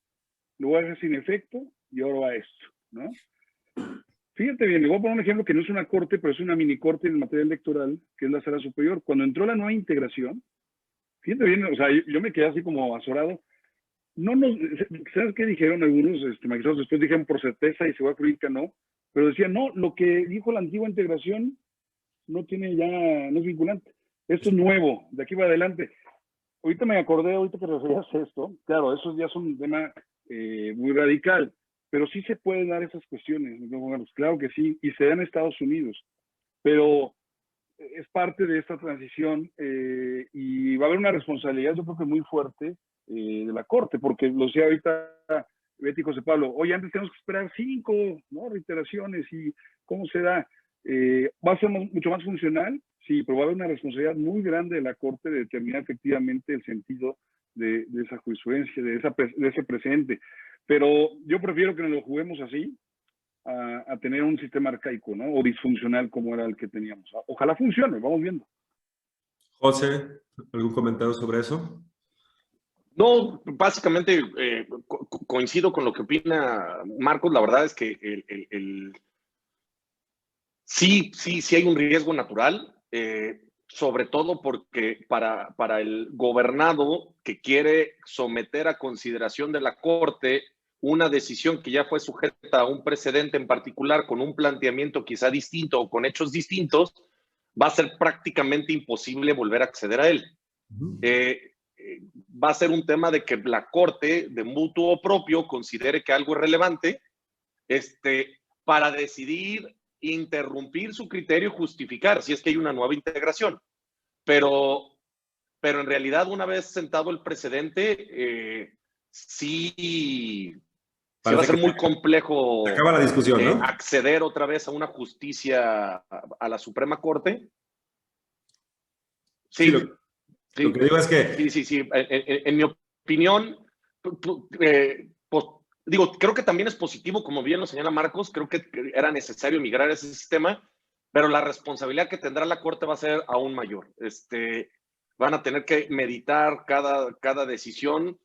lo voy a dejar sin efecto y ahora va esto, ¿no? Fíjate bien, le voy a poner un ejemplo que no es una corte, pero es una mini corte en materia electoral, que es la Sala Superior. Cuando entró la nueva integración, fíjate bien, o sea, yo me quedé así como azorado. No nos, ¿sabes qué dijeron algunos magistrados? Después dijeron por certeza y se va a jurídica, no. Pero decían, no, lo que dijo la antigua integración no tiene ya, no es vinculante. Esto es nuevo, de aquí va adelante. Ahorita me acordé, ahorita que referías esto, claro, eso ya es un tema muy radical, pero sí se pueden dar esas cuestiones, ¿no? Claro que sí, y se da en Estados Unidos, pero es parte de esta transición y va a haber una responsabilidad, yo creo que muy fuerte de la Corte, porque lo decía ahorita Betty José Pablo, oye, antes tenemos que esperar 5, ¿no? Reiteraciones y cómo se da. ¿Va a ser mucho más funcional? Sí, pero va a haber una responsabilidad muy grande de la Corte de determinar efectivamente el sentido de esa jurisprudencia, de ese precedente. Pero yo prefiero que nos lo juguemos así, a tener un sistema arcaico, ¿no? O disfuncional como era el que teníamos. Ojalá funcione, vamos viendo. José, ¿algún comentario sobre eso? No, básicamente coincido con lo que opina Marcos. La verdad es que sí hay un riesgo natural, sobre todo porque para el gobernado que quiere someter a consideración de la Corte una decisión que ya fue sujeta a un precedente en particular con un planteamiento quizá distinto o con hechos distintos, va a ser prácticamente imposible volver a acceder a él. Va a ser un tema de que la Corte de mutuo propio considere que algo es relevante para decidir interrumpir su criterio y justificar si es que hay una nueva integración. Pero en realidad, una vez sentado el precedente, sí va a ser muy complejo acaba la discusión, ¿no? acceder otra vez a una justicia a la Suprema Corte. Sí, lo que digo es que... Sí. En mi opinión, pues, digo, creo que también es positivo, como bien lo señala Marcos, creo que era necesario migrar a ese sistema, pero la responsabilidad que tendrá la Corte va a ser aún mayor. Van a tener que meditar cada decisión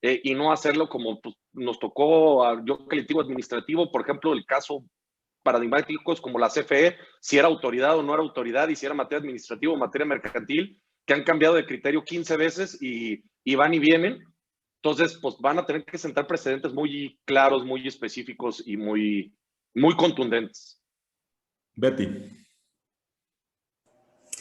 y no hacerlo como pues, nos tocó, yo que litigo administrativo, por ejemplo, el caso paradigmático es como la CFE, si era autoridad o no era autoridad, y si era materia administrativa o materia mercantil, que han cambiado de criterio 15 veces y van y vienen. Entonces, pues van a tener que sentar precedentes muy claros, muy específicos y muy contundentes. Betty.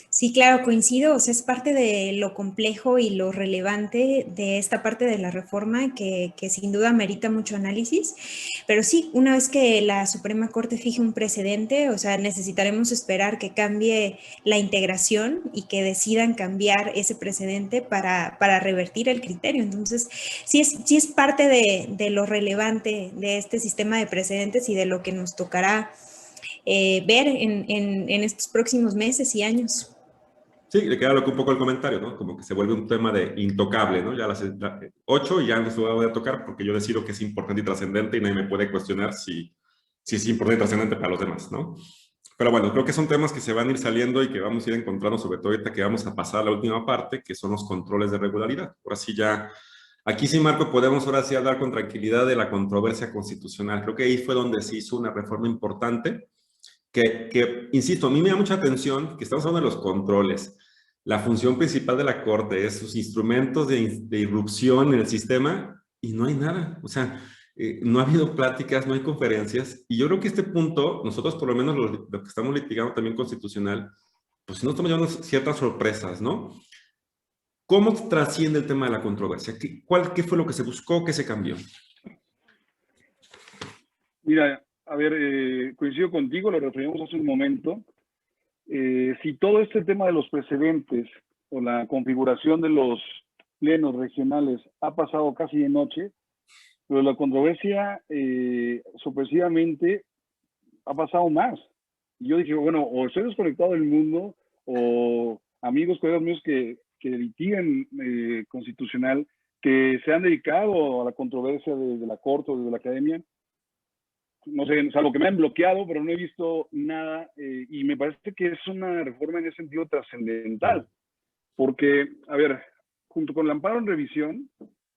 Sí, claro, coincido, o sea, es parte de lo complejo y lo relevante de esta parte de la reforma que sin duda merita mucho análisis, pero sí, una vez que la Suprema Corte fije un precedente, o sea, necesitaremos esperar que cambie la integración y que decidan cambiar ese precedente para revertir el criterio. Entonces, sí es parte de lo relevante de este sistema de precedentes y de lo que nos tocará ver en estos próximos meses y años. Sí, le queda un poco el comentario, ¿no? Como que se vuelve un tema de intocable, ¿no? Ya las 8 y ya no se va a poder tocar porque yo decido que es importante y trascendente y nadie me puede cuestionar si es importante y trascendente para los demás, ¿no? Pero bueno, creo que son temas que se van a ir saliendo y que vamos a ir encontrando, sobre todo ahorita que vamos a pasar a la última parte, que son los controles de regularidad. Ahora sí ya, aquí sí, Marco, podemos ahora sí hablar con tranquilidad de la controversia constitucional. Creo que ahí fue donde se hizo una reforma importante. Que, insisto, a mí me da mucha atención que estamos hablando de los controles. La función principal de la Corte es sus instrumentos de irrupción en el sistema y no hay nada. O sea, no ha habido pláticas, no hay conferencias. Y yo creo que este punto, nosotros por lo menos lo que estamos litigando también constitucional, pues no estamos llevando ciertas sorpresas, ¿no? ¿Cómo trasciende el tema de la controversia? ¿Qué fue lo que se buscó? ¿Qué se cambió? Mira, a ver, coincido contigo, lo referimos hace un momento. Si todo este tema de los precedentes o la configuración de los plenos regionales ha pasado casi de noche, pero la controversia sorpresivamente ha pasado más. Y yo dije, bueno, o estoy desconectado del mundo, o amigos, colegas míos que litigan constitucional, que se han dedicado a la controversia de la corte o de la academia, no sé, salvo que me han bloqueado, pero no he visto nada, y me parece que es una reforma en ese sentido trascendental, porque, a ver, junto con el amparo en revisión,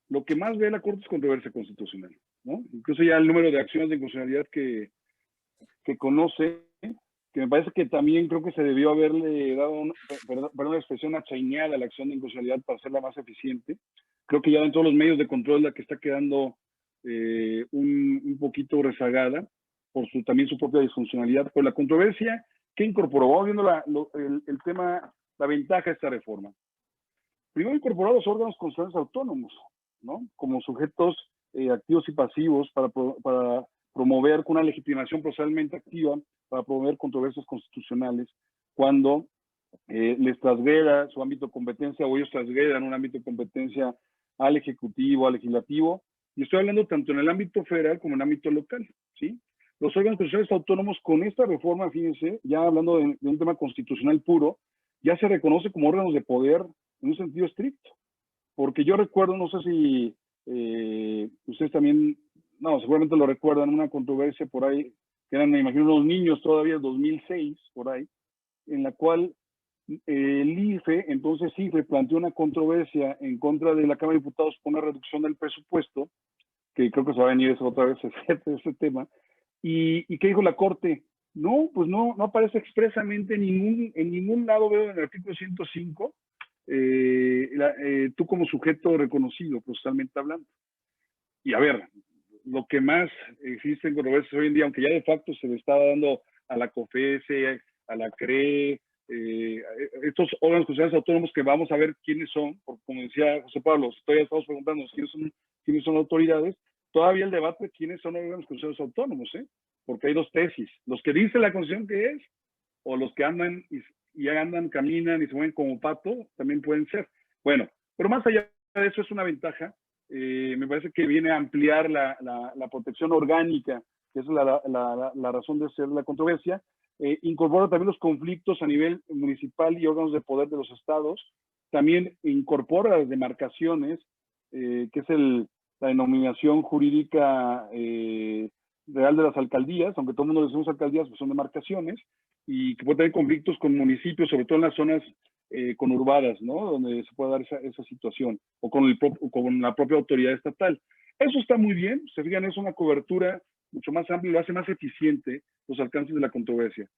lo que más ve la Corte es controversia constitucional, ¿no? Incluso ya el número de acciones de inconstitucionalidad que conoce, que me parece que también creo que se debió haberle dado, perdón la expresión, achaineada a la acción de inconstitucionalidad para hacerla más eficiente. Creo que ya en todos los medios de control la que está quedando un poquito rezagada por también su propia disfuncionalidad. Por la controversia que incorporó, vamos viendo el tema, la ventaja de esta reforma. Primero incorporó los órganos constitucionales autónomos, ¿no? Como sujetos activos y pasivos para promover con una legitimación proceduralmente activa, para promover controversias constitucionales cuando les trasgreda su ámbito de competencia o ellos trasgredan un ámbito de competencia al Ejecutivo, al Legislativo, y estoy hablando tanto en el ámbito federal como en el ámbito local, ¿sí? Los órganos constitucionales autónomos con esta reforma, fíjense, ya hablando de un tema constitucional puro, ya se reconoce como órganos de poder en un sentido estricto, porque yo recuerdo, no sé si ustedes también, no, seguramente lo recuerdan, una controversia por ahí, que eran, me imagino, unos niños todavía, 2006, por ahí, en la cual el IFE, entonces IFE, planteó una controversia en contra de la Cámara de Diputados por una reducción del presupuesto, que creo que se va a venir eso otra vez ese tema, y ¿qué dijo la Corte? No, pues no aparece expresamente en ningún lado, veo en el artículo 105, tú como sujeto reconocido, processualmente hablando. Y a ver, lo que más existe en controversias hoy en día, aunque ya de facto se le estaba dando a la COFESE, a la CRE, estos órganos constitucionales autónomos que vamos a ver quiénes son, porque como decía José Pablo, todavía estamos preguntándonos quiénes son autoridades, todavía el debate de quiénes son órganos constitucionales autónomos, porque hay dos tesis, los que dice la Constitución que es, o los que andan caminan y se mueven como pato, también pueden ser. Bueno, pero más allá de eso es una ventaja, me parece que viene a ampliar la protección orgánica, que es la razón de ser la controversia. Incorpora también los conflictos a nivel municipal y órganos de poder de los estados. También incorpora las demarcaciones, que es la denominación jurídica real de las alcaldías, aunque todo el mundo le decimos alcaldías, pues son demarcaciones, y que puede tener conflictos con municipios, sobre todo en las zonas conurbadas, ¿no? Donde se puede dar esa situación, o con la propia autoridad estatal. Eso está muy bien, se fijan, es una cobertura mucho más amplia y lo hace más eficiente los alcances de la controversia.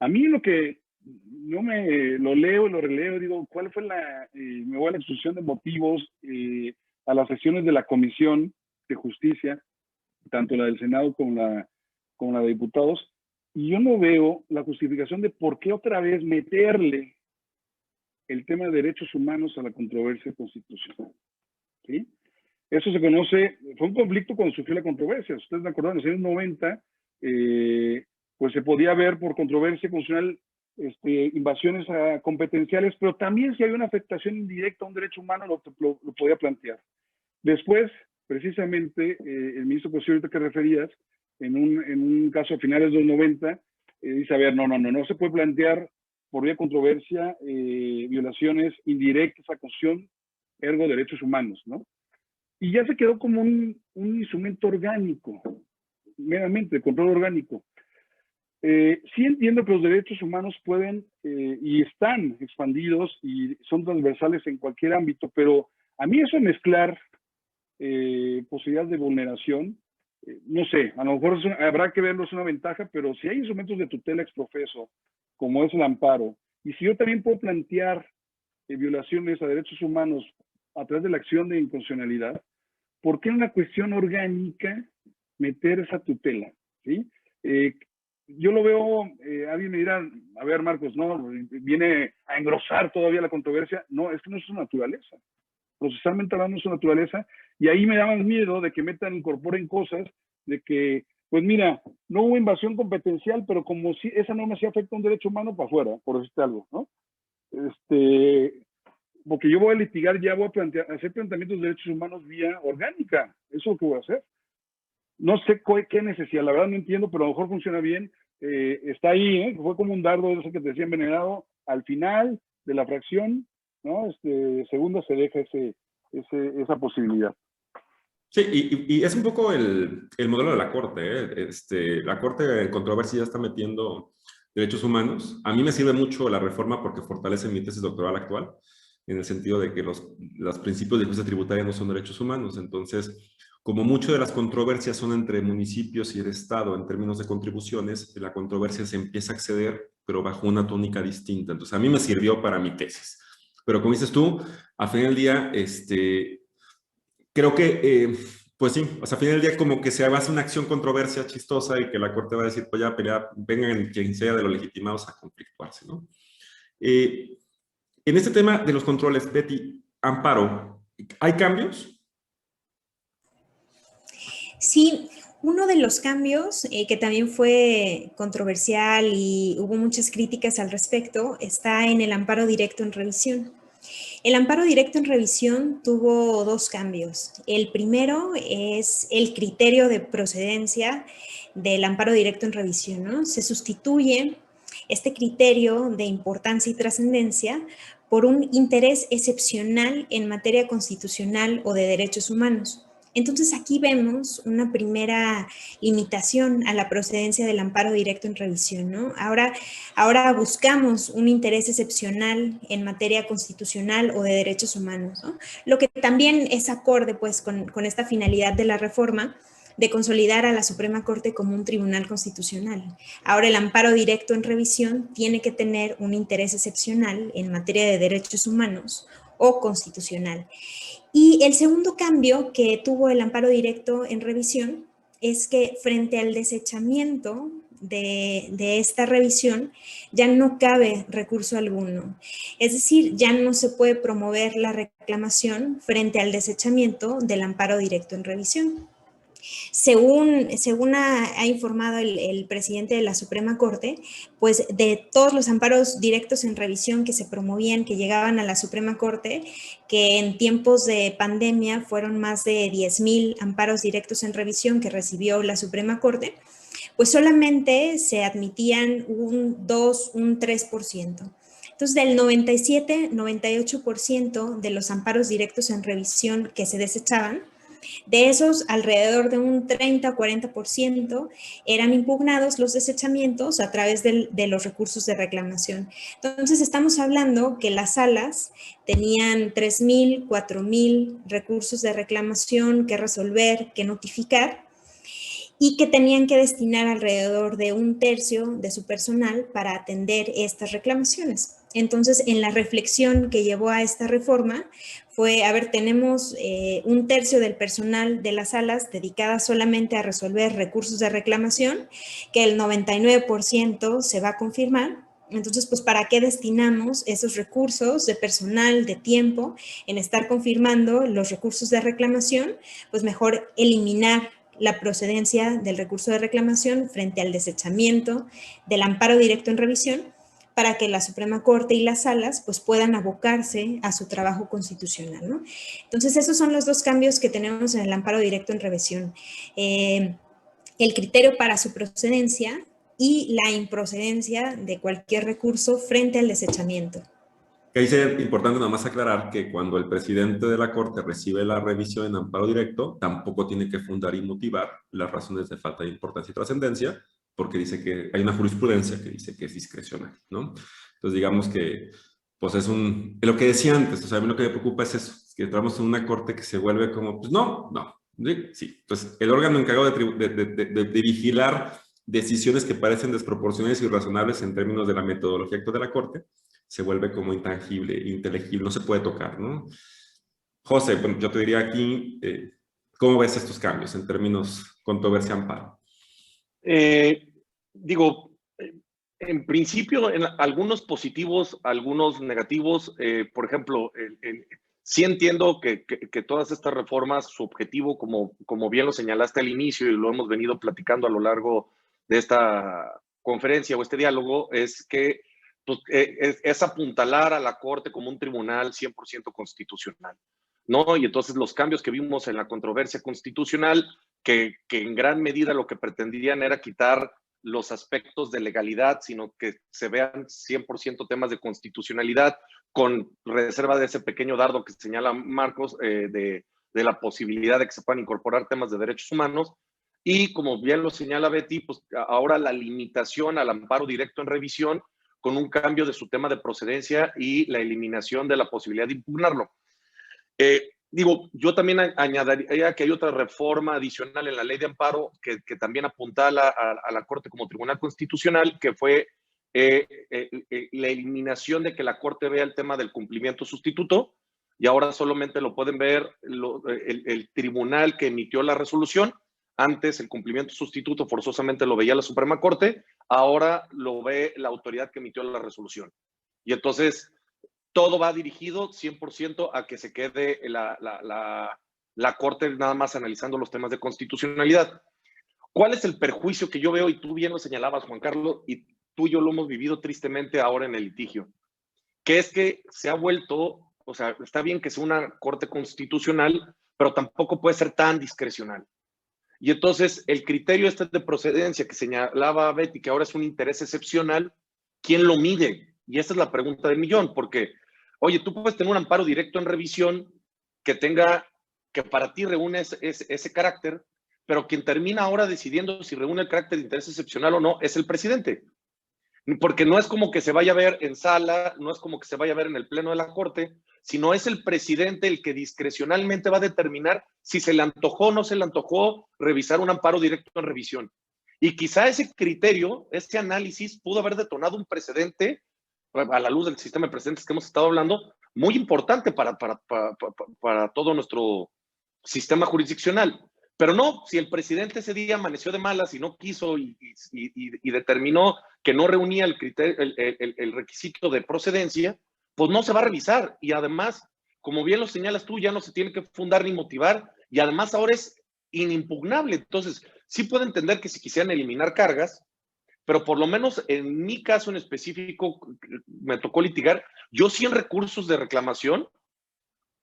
A mí lo que no lo leo y lo releo, digo, ¿cuál fue me voy a la exposición de motivos a las sesiones de la Comisión de Justicia, tanto la del Senado como la de Diputados, y yo no veo la justificación de por qué otra vez meterle el tema de derechos humanos a la controversia constitucional, ¿sí? Eso se conoce, fue un conflicto cuando surgió la controversia. Ustedes me acordaron, en los años 90, pues se podía ver por controversia constitucional invasiones competenciales, pero también si había una afectación indirecta a un derecho humano lo podía plantear. Después, precisamente, el ministro Cosío, que referías, en un caso a finales de los 90, dice, a ver, no se puede plantear por vía controversia violaciones indirectas a Constitución, ergo derechos humanos, ¿no? Y ya se quedó como un instrumento orgánico, meramente, de control orgánico. Sí entiendo que los derechos humanos pueden y están expandidos y son transversales en cualquier ámbito, pero a mí eso de mezclar posibilidades de vulneración, no sé, a lo mejor habrá que verlo, es una ventaja, pero si hay instrumentos de tutela ex profeso, como es el amparo, y si yo también puedo plantear violaciones a derechos humanos a través de la acción de inconstitucionalidad, ¿por qué en una cuestión orgánica meter esa tutela? ¿Sí? Yo lo veo, alguien me dirá, a ver, Marcos, no, viene a engrosar todavía la controversia. No, es que no es su naturaleza. Procesalmente hablando, es su naturaleza, y ahí me da más miedo de que incorporen cosas de que, pues mira, no hubo invasión competencial, pero como si esa norma sí afecta a un derecho humano, para afuera, por decirte algo, ¿no? Porque yo voy a litigar, ya voy a hacer planteamientos de derechos humanos vía orgánica. Eso es lo que voy a hacer. No sé qué necesidad, la verdad no entiendo, pero a lo mejor funciona bien. está ahí, fue como un dardo ese que te decía envenenado, al final de la fracción, ¿no? Segunda se deja esa posibilidad. Sí, y es un poco el modelo de la Corte, ¿eh? La Corte en controversia ya está metiendo derechos humanos. A mí me sirve mucho la reforma porque fortalece mi tesis doctoral actual, en el sentido de que los principios de justicia tributaria no son derechos humanos. Entonces, como mucho de las controversias son entre municipios y el Estado en términos de contribuciones, la controversia se empieza a acceder, pero bajo una tónica distinta. Entonces, a mí me sirvió para mi tesis. Pero como dices tú, a fin del día, creo que, pues sí, o sea, al final del día como que se hace una acción controversia chistosa y que la Corte va a decir, pues ya, pelea, vengan quien sea de los legitimados a conflictuarse, ¿no? En este tema de los controles, Betty, Amparo, ¿hay cambios? Sí, uno de los cambios que también fue controversial y hubo muchas críticas al respecto está en el amparo directo en revisión. El amparo directo en revisión tuvo dos cambios. El primero es el criterio de procedencia del amparo directo en revisión, ¿no? Se sustituye este criterio de importancia y trascendencia por un interés excepcional en materia constitucional o de derechos humanos. Entonces aquí vemos una primera limitación a la procedencia del amparo directo en revisión, ¿no? Ahora buscamos un interés excepcional en materia constitucional o de derechos humanos, ¿no? Lo que también es acorde pues con esta finalidad de la reforma de consolidar a la Suprema Corte como un tribunal constitucional. Ahora el amparo directo en revisión tiene que tener un interés excepcional en materia de derechos humanos o constitucional. Y el segundo cambio que tuvo el amparo directo en revisión es que frente al desechamiento de esta revisión ya no cabe recurso alguno. Es decir, ya no se puede promover la reclamación frente al desechamiento del amparo directo en revisión. Según ha informado el presidente de la Suprema Corte, pues de todos los amparos directos en revisión que se promovían, que llegaban a la Suprema Corte, que en tiempos de pandemia fueron más de 10,000 amparos directos en revisión que recibió la Suprema Corte, pues solamente se admitían un 2, un 3%. Entonces, del 97, 98% de los amparos directos en revisión que se desechaban, de esos, alrededor de un 30 o 40% eran impugnados los desechamientos a través de los recursos de reclamación. Entonces, estamos hablando que las salas tenían 3,000, 4,000 recursos de reclamación que resolver, que notificar, y que tenían que destinar alrededor de un tercio de su personal para atender estas reclamaciones. Entonces, en la reflexión que llevó a esta reforma fue, a ver, tenemos un tercio del personal de las salas dedicadas solamente a resolver recursos de reclamación, que el 99% se va a confirmar. Entonces, pues, ¿para qué destinamos esos recursos de personal, de tiempo, en estar confirmando los recursos de reclamación? Pues mejor eliminar la procedencia del recurso de reclamación frente al desechamiento del amparo directo en revisión para que la Suprema Corte y las salas pues puedan abocarse a su trabajo constitucional, ¿no? Entonces, esos son los dos cambios que tenemos en el amparo directo en revisión. El criterio para su procedencia y la improcedencia de cualquier recurso frente al desechamiento. Que ahí sería importante nada más aclarar que cuando el presidente de la Corte recibe la revisión en amparo directo, tampoco tiene que fundar y motivar las razones de falta de importancia y trascendencia, porque dice que hay una jurisprudencia que dice que es discrecional, ¿no? Entonces, digamos que, pues es lo que decía antes, o sea, a mí lo que me preocupa es eso, es que entramos en una Corte que se vuelve como, pues no, sí. Entonces, el órgano encargado de vigilar decisiones que parecen desproporcionadas y irrazonables en términos de la metodología actual de la Corte, se vuelve como intangible, inteligible, no se puede tocar, ¿no? José, bueno, yo te diría aquí, ¿cómo ves estos cambios en términos controversia-amparo? Digo, en principio, en algunos positivos, algunos negativos. Por ejemplo, sí entiendo que todas estas reformas, su objetivo, como bien lo señalaste al inicio y lo hemos venido platicando a lo largo de esta conferencia o este diálogo, es que pues, es apuntalar a la Corte como un tribunal 100% constitucional, ¿no? Y entonces los cambios que vimos en la controversia constitucional, que en gran medida lo que pretendían era quitar los aspectos de legalidad, sino que se vean 100% temas de constitucionalidad, con reserva de ese pequeño dardo que señala Marcos, de la posibilidad de que se puedan incorporar temas de derechos humanos. Y como bien lo señala Betty, pues ahora la limitación al amparo directo en revisión, con un cambio de su tema de procedencia y la eliminación de la posibilidad de impugnarlo. Digo, yo también añadiría que hay otra reforma adicional en la ley de amparo que también apuntala a la Corte como Tribunal Constitucional, que fue la eliminación de que la Corte vea el tema del cumplimiento sustituto, y ahora solamente lo pueden ver el tribunal que emitió la resolución. Antes el cumplimiento sustituto forzosamente lo veía la Suprema Corte, ahora lo ve la autoridad que emitió la resolución. Y entonces todo va dirigido 100% a que se quede la Corte nada más analizando los temas de constitucionalidad. ¿Cuál es el perjuicio que yo veo? Y tú bien lo señalabas, Juan Carlos, y tú y yo lo hemos vivido tristemente ahora en el litigio, que es que se ha vuelto, o sea, está bien que sea una Corte constitucional, pero tampoco puede ser tan discrecional. Y entonces el criterio este de procedencia que señalaba Betty, que ahora es un interés excepcional, ¿quién lo mide? Y esa es la pregunta del millón, porque, oye, tú puedes tener un amparo directo en revisión que para ti reúne ese carácter, pero quien termina ahora decidiendo si reúne el carácter de interés excepcional o no es el presidente. Porque no es como que se vaya a ver en sala, no es como que se vaya a ver en el pleno de la Corte, sino es el presidente el que discrecionalmente va a determinar si se le antojó o no se le antojó revisar un amparo directo en revisión. Y quizá ese criterio, ese análisis pudo haber detonado un precedente, a la luz del sistema de precedentes que hemos estado hablando, muy importante para todo nuestro sistema jurisdiccional. Pero no, si el presidente ese día amaneció de malas y no quiso y determinó que no reunía el requisito de procedencia, pues no se va a revisar. Y además, como bien lo señalas tú, ya no se tiene que fundar ni motivar, y además ahora es inimpugnable. Entonces, sí puedo entender que si quisieran eliminar cargas, pero por lo menos en mi caso en específico me tocó litigar. Yo sí en recursos de reclamación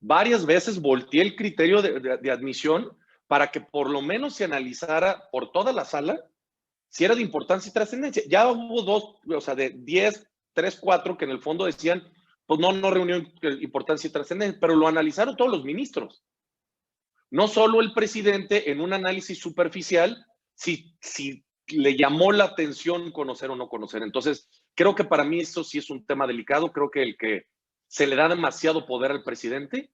varias veces volteé el criterio de admisión para que por lo menos se analizara por toda la sala si era de importancia y trascendencia. Ya hubo dos, o sea, de 10, 3, 4 que en el fondo decían, pues no reunió importancia y trascendencia, pero lo analizaron todos los ministros. No solo el presidente en un análisis superficial, si le llamó la atención conocer o no conocer. Entonces, creo que para mí eso sí es un tema delicado. Creo que el que se le da demasiado poder al presidente,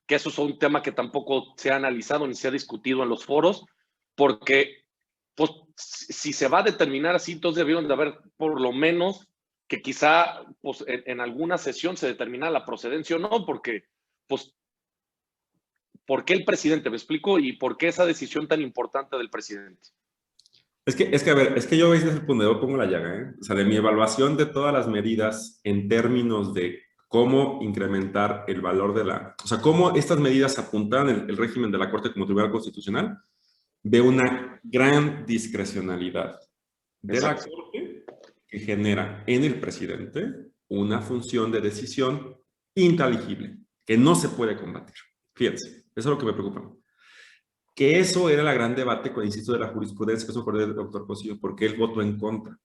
que eso es un tema que tampoco se ha analizado ni se ha discutido en los foros, porque pues, si se va a determinar así, entonces debieron de haber por lo menos que quizá pues, en alguna sesión se determina la procedencia o no, porque pues, ¿por qué el presidente? ¿Me explico? ¿Y por qué esa decisión tan importante del presidente? Es que a ver, es que yo veis desde el punto de pongo la llaga, ¿eh? O sea, de mi evaluación de todas las medidas en términos de cómo incrementar el valor de o sea, cómo estas medidas apuntan el régimen de la Corte como Tribunal Constitucional, veo una gran discrecionalidad de la Corte que genera en el presidente una función de decisión inteligible, que no se puede combatir. Fíjense, eso es lo que me preocupa. Que eso era el gran debate, insisto, de la jurisprudencia, que eso fue del doctor Cosío, porque él votó en contra.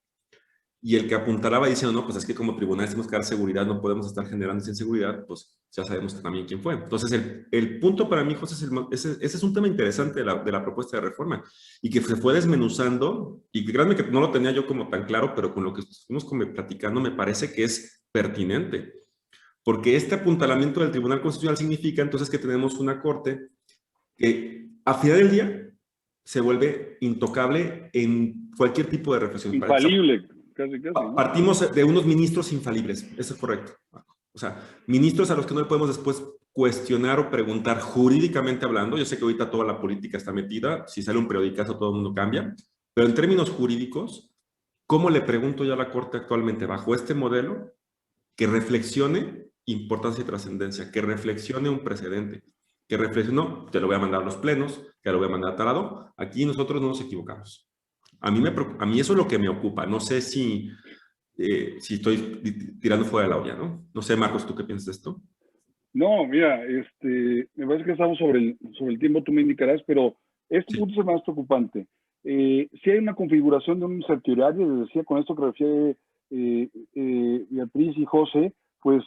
Y el que apuntalaba diciendo, no, pues es que como tribunales tenemos que dar seguridad, no podemos estar generando esa inseguridad, pues ya sabemos también quién fue. Entonces, el punto para mí, José, ese es un tema interesante de la propuesta de reforma, y que se fue desmenuzando, y que créanme que no lo tenía yo como tan claro, pero con lo que estuvimos platicando me parece que es pertinente. Porque este apuntalamiento del Tribunal Constitucional significa entonces que tenemos una corte que a final del día se vuelve intocable en cualquier tipo de reflexión. Infalible, casi, ¿no? Partimos de unos ministros infalibles, eso es correcto. O sea, ministros a los que no le podemos después cuestionar o preguntar jurídicamente hablando. Yo sé que ahorita toda la política está metida, si sale un periodicazo todo el mundo cambia, pero en términos jurídicos, ¿cómo le pregunto yo a la Corte actualmente bajo este modelo que reflexione importancia y trascendencia, que reflexione un precedente, que reflexione, te lo voy a mandar a los plenos, te lo voy a mandar a talado? Aquí nosotros no nos equivocamos. A mí eso es lo que me ocupa. No sé si estoy tirando fuera de la olla, ¿no? No sé, Marcos, ¿tú qué piensas de esto? No, mira, me parece que estamos sobre el tiempo, tú me indicarás, pero este punto es el más preocupante. si hay una configuración de un certiorario, les decía con esto que refiere Beatriz y José, pues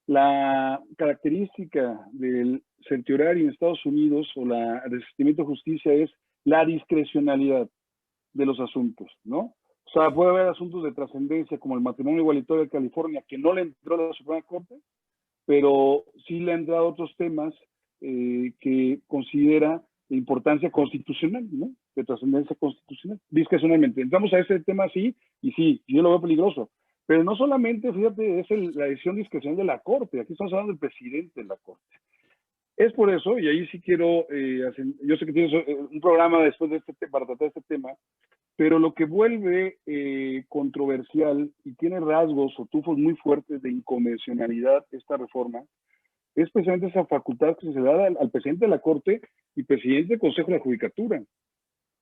la característica del certiorario en Estados Unidos o la desistimiento de justicia es la discrecionalidad de los asuntos, ¿no? O sea, puede haber asuntos de trascendencia como el matrimonio igualitario de California que no le entró a la Suprema Corte, pero sí le han entrado otros temas que considera de importancia constitucional, ¿no? De trascendencia constitucional, discrecionalmente. Entramos a ese tema así, y sí, yo lo veo peligroso. Pero no solamente, fíjate, es la decisión discrecional de la Corte, aquí estamos hablando del presidente de la Corte. Es por eso, y ahí sí quiero, yo sé que tienes un programa después de para tratar este tema, pero lo que vuelve controversial y tiene rasgos o tufos muy fuertes de inconvencionalidad esta reforma, es precisamente esa facultad que se da al presidente de la Corte y presidente del Consejo de la Judicatura.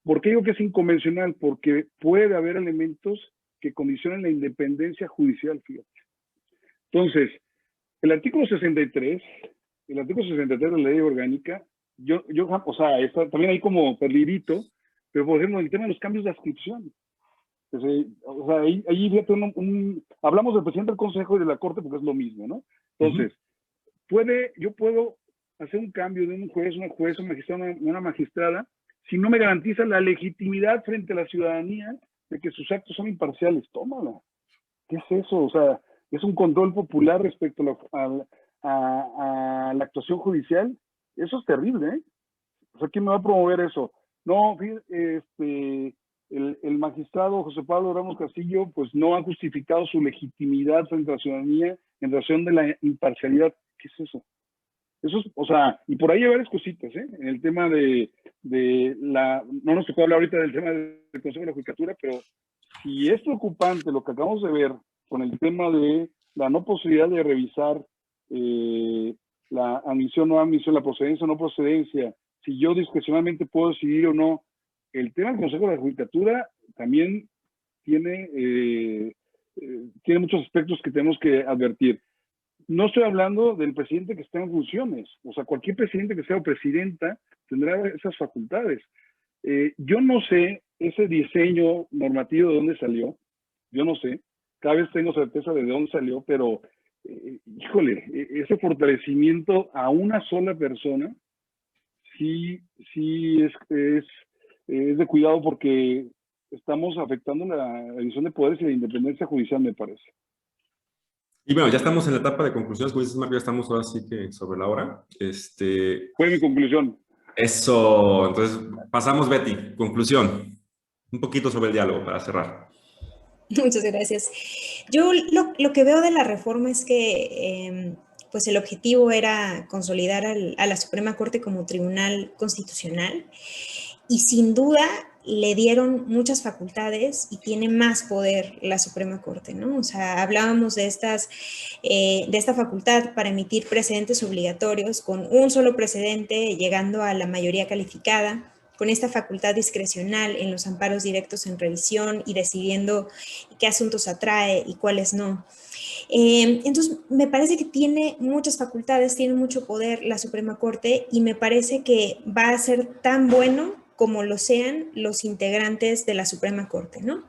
¿Por qué digo que es inconvencional? Porque puede haber elementos que condicionan la independencia judicial, fíjate. Entonces, el artículo 63 de la ley orgánica, o sea, está también ahí como perlirito, pero por ejemplo, el tema de los cambios de adscripción. O sea, ahí fíjate, hablamos del presidente del Consejo y de la Corte porque es lo mismo, ¿no? Entonces, yo puedo hacer un cambio de un juez, una jueza, un magistrado, una magistrada, si no me garantiza la legitimidad frente a la ciudadanía de que sus actos son imparciales. Tómala. ¿Qué es eso? O sea, es un control popular respecto a la actuación judicial. Eso es terrible, ¿eh? O sea, ¿quién me va a promover eso? No, el magistrado José Pablo Ramos Castillo, pues no ha justificado su legitimidad frente a la ciudadanía en relación de la imparcialidad. ¿Qué es eso? Eso es, o sea, y por ahí hay varias cositas, ¿eh? En el tema no nos tocó hablar ahorita del tema del Consejo de la Judicatura, pero si es preocupante lo que acabamos de ver con el tema de la no posibilidad de revisar la admisión o no admisión, la procedencia o no procedencia, si yo discrecionalmente puedo decidir o no, el tema del Consejo de la Judicatura también tiene muchos aspectos que tenemos que advertir. No estoy hablando del presidente que está en funciones, o sea, cualquier presidente que sea o presidenta tendrá esas facultades. Yo no sé ese diseño normativo de dónde salió, yo no sé, cada vez tengo certeza de dónde salió, pero híjole, ese fortalecimiento a una sola persona sí es de cuidado porque estamos afectando la división de poderes y la independencia judicial, me parece. Y bueno, ya estamos en la etapa de conclusiones, como dices, Marco, ya estamos ahora sí que sobre la hora. Fue mi conclusión. Eso, entonces pasamos, Betty, conclusión. Un poquito sobre el diálogo para cerrar. Muchas gracias. Yo lo que veo de la reforma es que pues el objetivo era consolidar a la Suprema Corte como tribunal constitucional y sin duda le dieron muchas facultades y tiene más poder la Suprema Corte, ¿no? O sea, hablábamos de esta facultad para emitir precedentes obligatorios con un solo precedente llegando a la mayoría calificada, con esta facultad discrecional en los amparos directos en revisión y decidiendo qué asuntos atrae y cuáles no. Entonces, me parece que tiene muchas facultades, tiene mucho poder la Suprema Corte y me parece que va a ser tan bueno como lo sean los integrantes de la Suprema Corte, ¿no?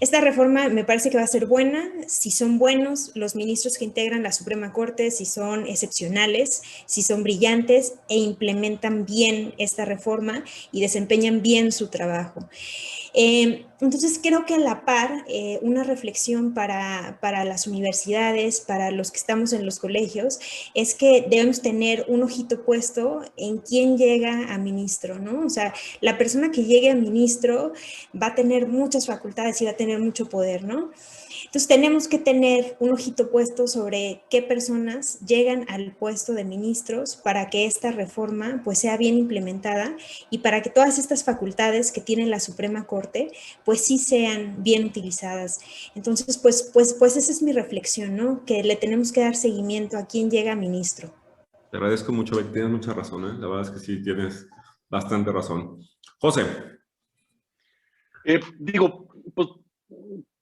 Esta reforma me parece que va a ser buena si son buenos los ministros que integran la Suprema Corte, si son excepcionales, si son brillantes e implementan bien esta reforma y desempeñan bien su trabajo. Entonces creo que a la par, una reflexión para las universidades, para los que estamos en los colegios, es que debemos tener un ojito puesto en quién llega a ministro, ¿no? O sea, la persona que llegue a ministro va a tener muchas facultades y va a tener mucho poder, ¿no? Entonces tenemos que tener un ojito puesto sobre qué personas llegan al puesto de ministros para que esta reforma pues sea bien implementada y para que todas estas facultades que tiene la Suprema Corte pues sí sean bien utilizadas. Entonces pues esa es mi reflexión, ¿no? Que le tenemos que dar seguimiento a quién llega a ministro. Te agradezco mucho, Becky, tienes mucha razón, ¿eh? La verdad es que sí tienes bastante razón. José. Pues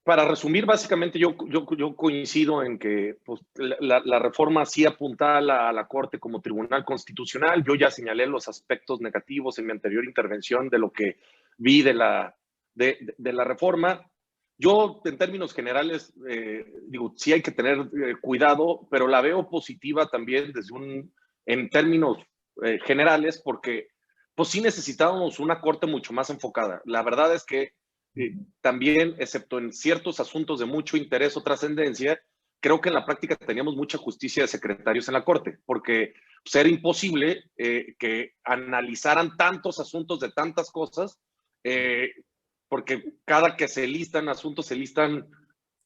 para resumir, básicamente yo coincido en que pues, la reforma sí apunta a la Corte como tribunal constitucional. Yo ya señalé los aspectos negativos en mi anterior intervención de lo que vi de la reforma. Yo, en términos generales, digo, sí hay que tener cuidado, pero la veo positiva también en términos generales, porque pues sí necesitábamos una corte mucho más enfocada. La verdad es que también, excepto en ciertos asuntos de mucho interés o trascendencia, creo que en la práctica teníamos mucha justicia de secretarios en la corte, porque pues, era imposible que analizaran tantos asuntos de tantas cosas, porque cada que se listan asuntos, se listan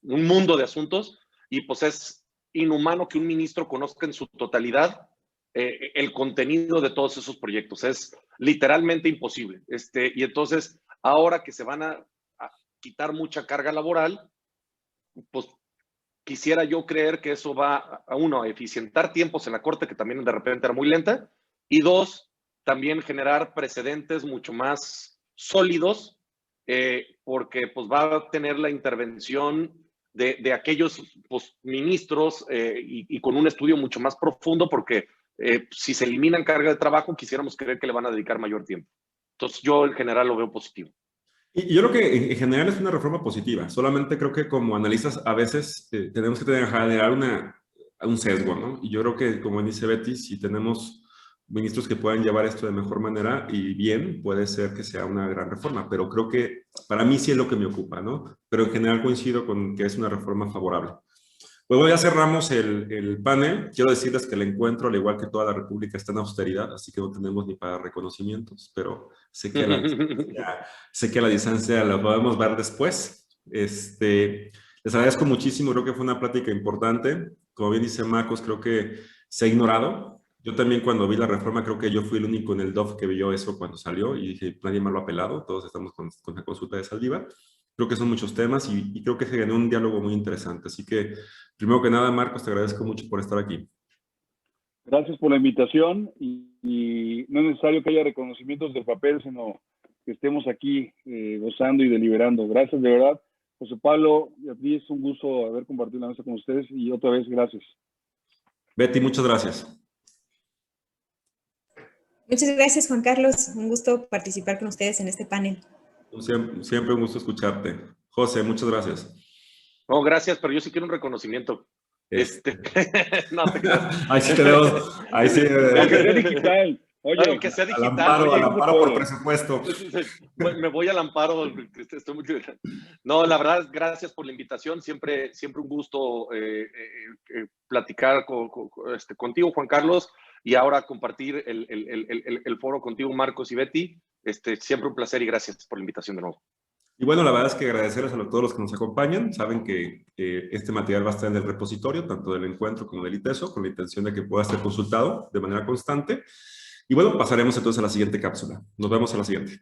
un mundo de asuntos, y pues es inhumano que un ministro conozca en su totalidad el contenido de todos esos proyectos. Es literalmente imposible. Y entonces, ahora que se van a quitar mucha carga laboral, pues quisiera yo creer que eso va a eficientar tiempos en la corte, que también de repente era muy lenta, y dos, también generar precedentes mucho más sólidos, porque pues va a tener la intervención de aquellos pues, ministros y con un estudio mucho más profundo, porque si se eliminan carga de trabajo, quisiéramos creer que le van a dedicar mayor tiempo. Entonces yo en general lo veo positivo. Y yo creo que en general es una reforma positiva, solamente creo que como analistas a veces tenemos que generar un sesgo, ¿no? Y yo creo que, como dice Betty, si tenemos ministros que puedan llevar esto de mejor manera y bien, puede ser que sea una gran reforma, pero creo que para mí sí es lo que me ocupa, ¿no? Pero en general coincido con que es una reforma favorable. Pues bueno, ya cerramos el panel. Quiero decirles que el encuentro, al igual que toda la República, está en austeridad, así que no tenemos ni para reconocimientos, pero sé que a la distancia lo podemos ver después. Les agradezco muchísimo, creo que fue una plática importante. Como bien dice Marcos, creo que se ha ignorado. Yo también cuando vi la reforma, creo que yo fui el único en el DOF que vio eso cuando salió y dije, nadie más lo ha pelado, todos estamos con la consulta de Saldívar. Creo que son muchos temas y creo que se generó un diálogo muy interesante. Así que, primero que nada, Marcos, te agradezco mucho por estar aquí. Gracias por la invitación y no es necesario que haya reconocimientos de papel, sino que estemos aquí gozando y deliberando. Gracias, de verdad. José Pablo, y a ti es un gusto haber compartido la mesa con ustedes y otra vez, gracias. Betty, muchas gracias. Muchas gracias, Juan Carlos. Un gusto participar con ustedes en este panel. Siempre un gusto escucharte. José, muchas gracias. No, gracias, pero yo sí quiero un reconocimiento. No, ahí sí tenemos. Ahí sí. Aunque sea digital. Oye, aunque sea digital. Al amparo por presupuesto. Me voy al amparo. Estoy muy... No, la verdad, gracias por la invitación. Siempre un gusto platicar contigo, Juan Carlos, y ahora compartir el foro contigo, Marcos y Betty. Siempre un placer y gracias por la invitación de nuevo. Y bueno, la verdad es que agradecerles a todos los que nos acompañan. Saben que este material va a estar en el repositorio, tanto del encuentro como del ITESO, con la intención de que pueda ser consultado de manera constante. Y bueno, pasaremos entonces a la siguiente cápsula. Nos vemos en la siguiente.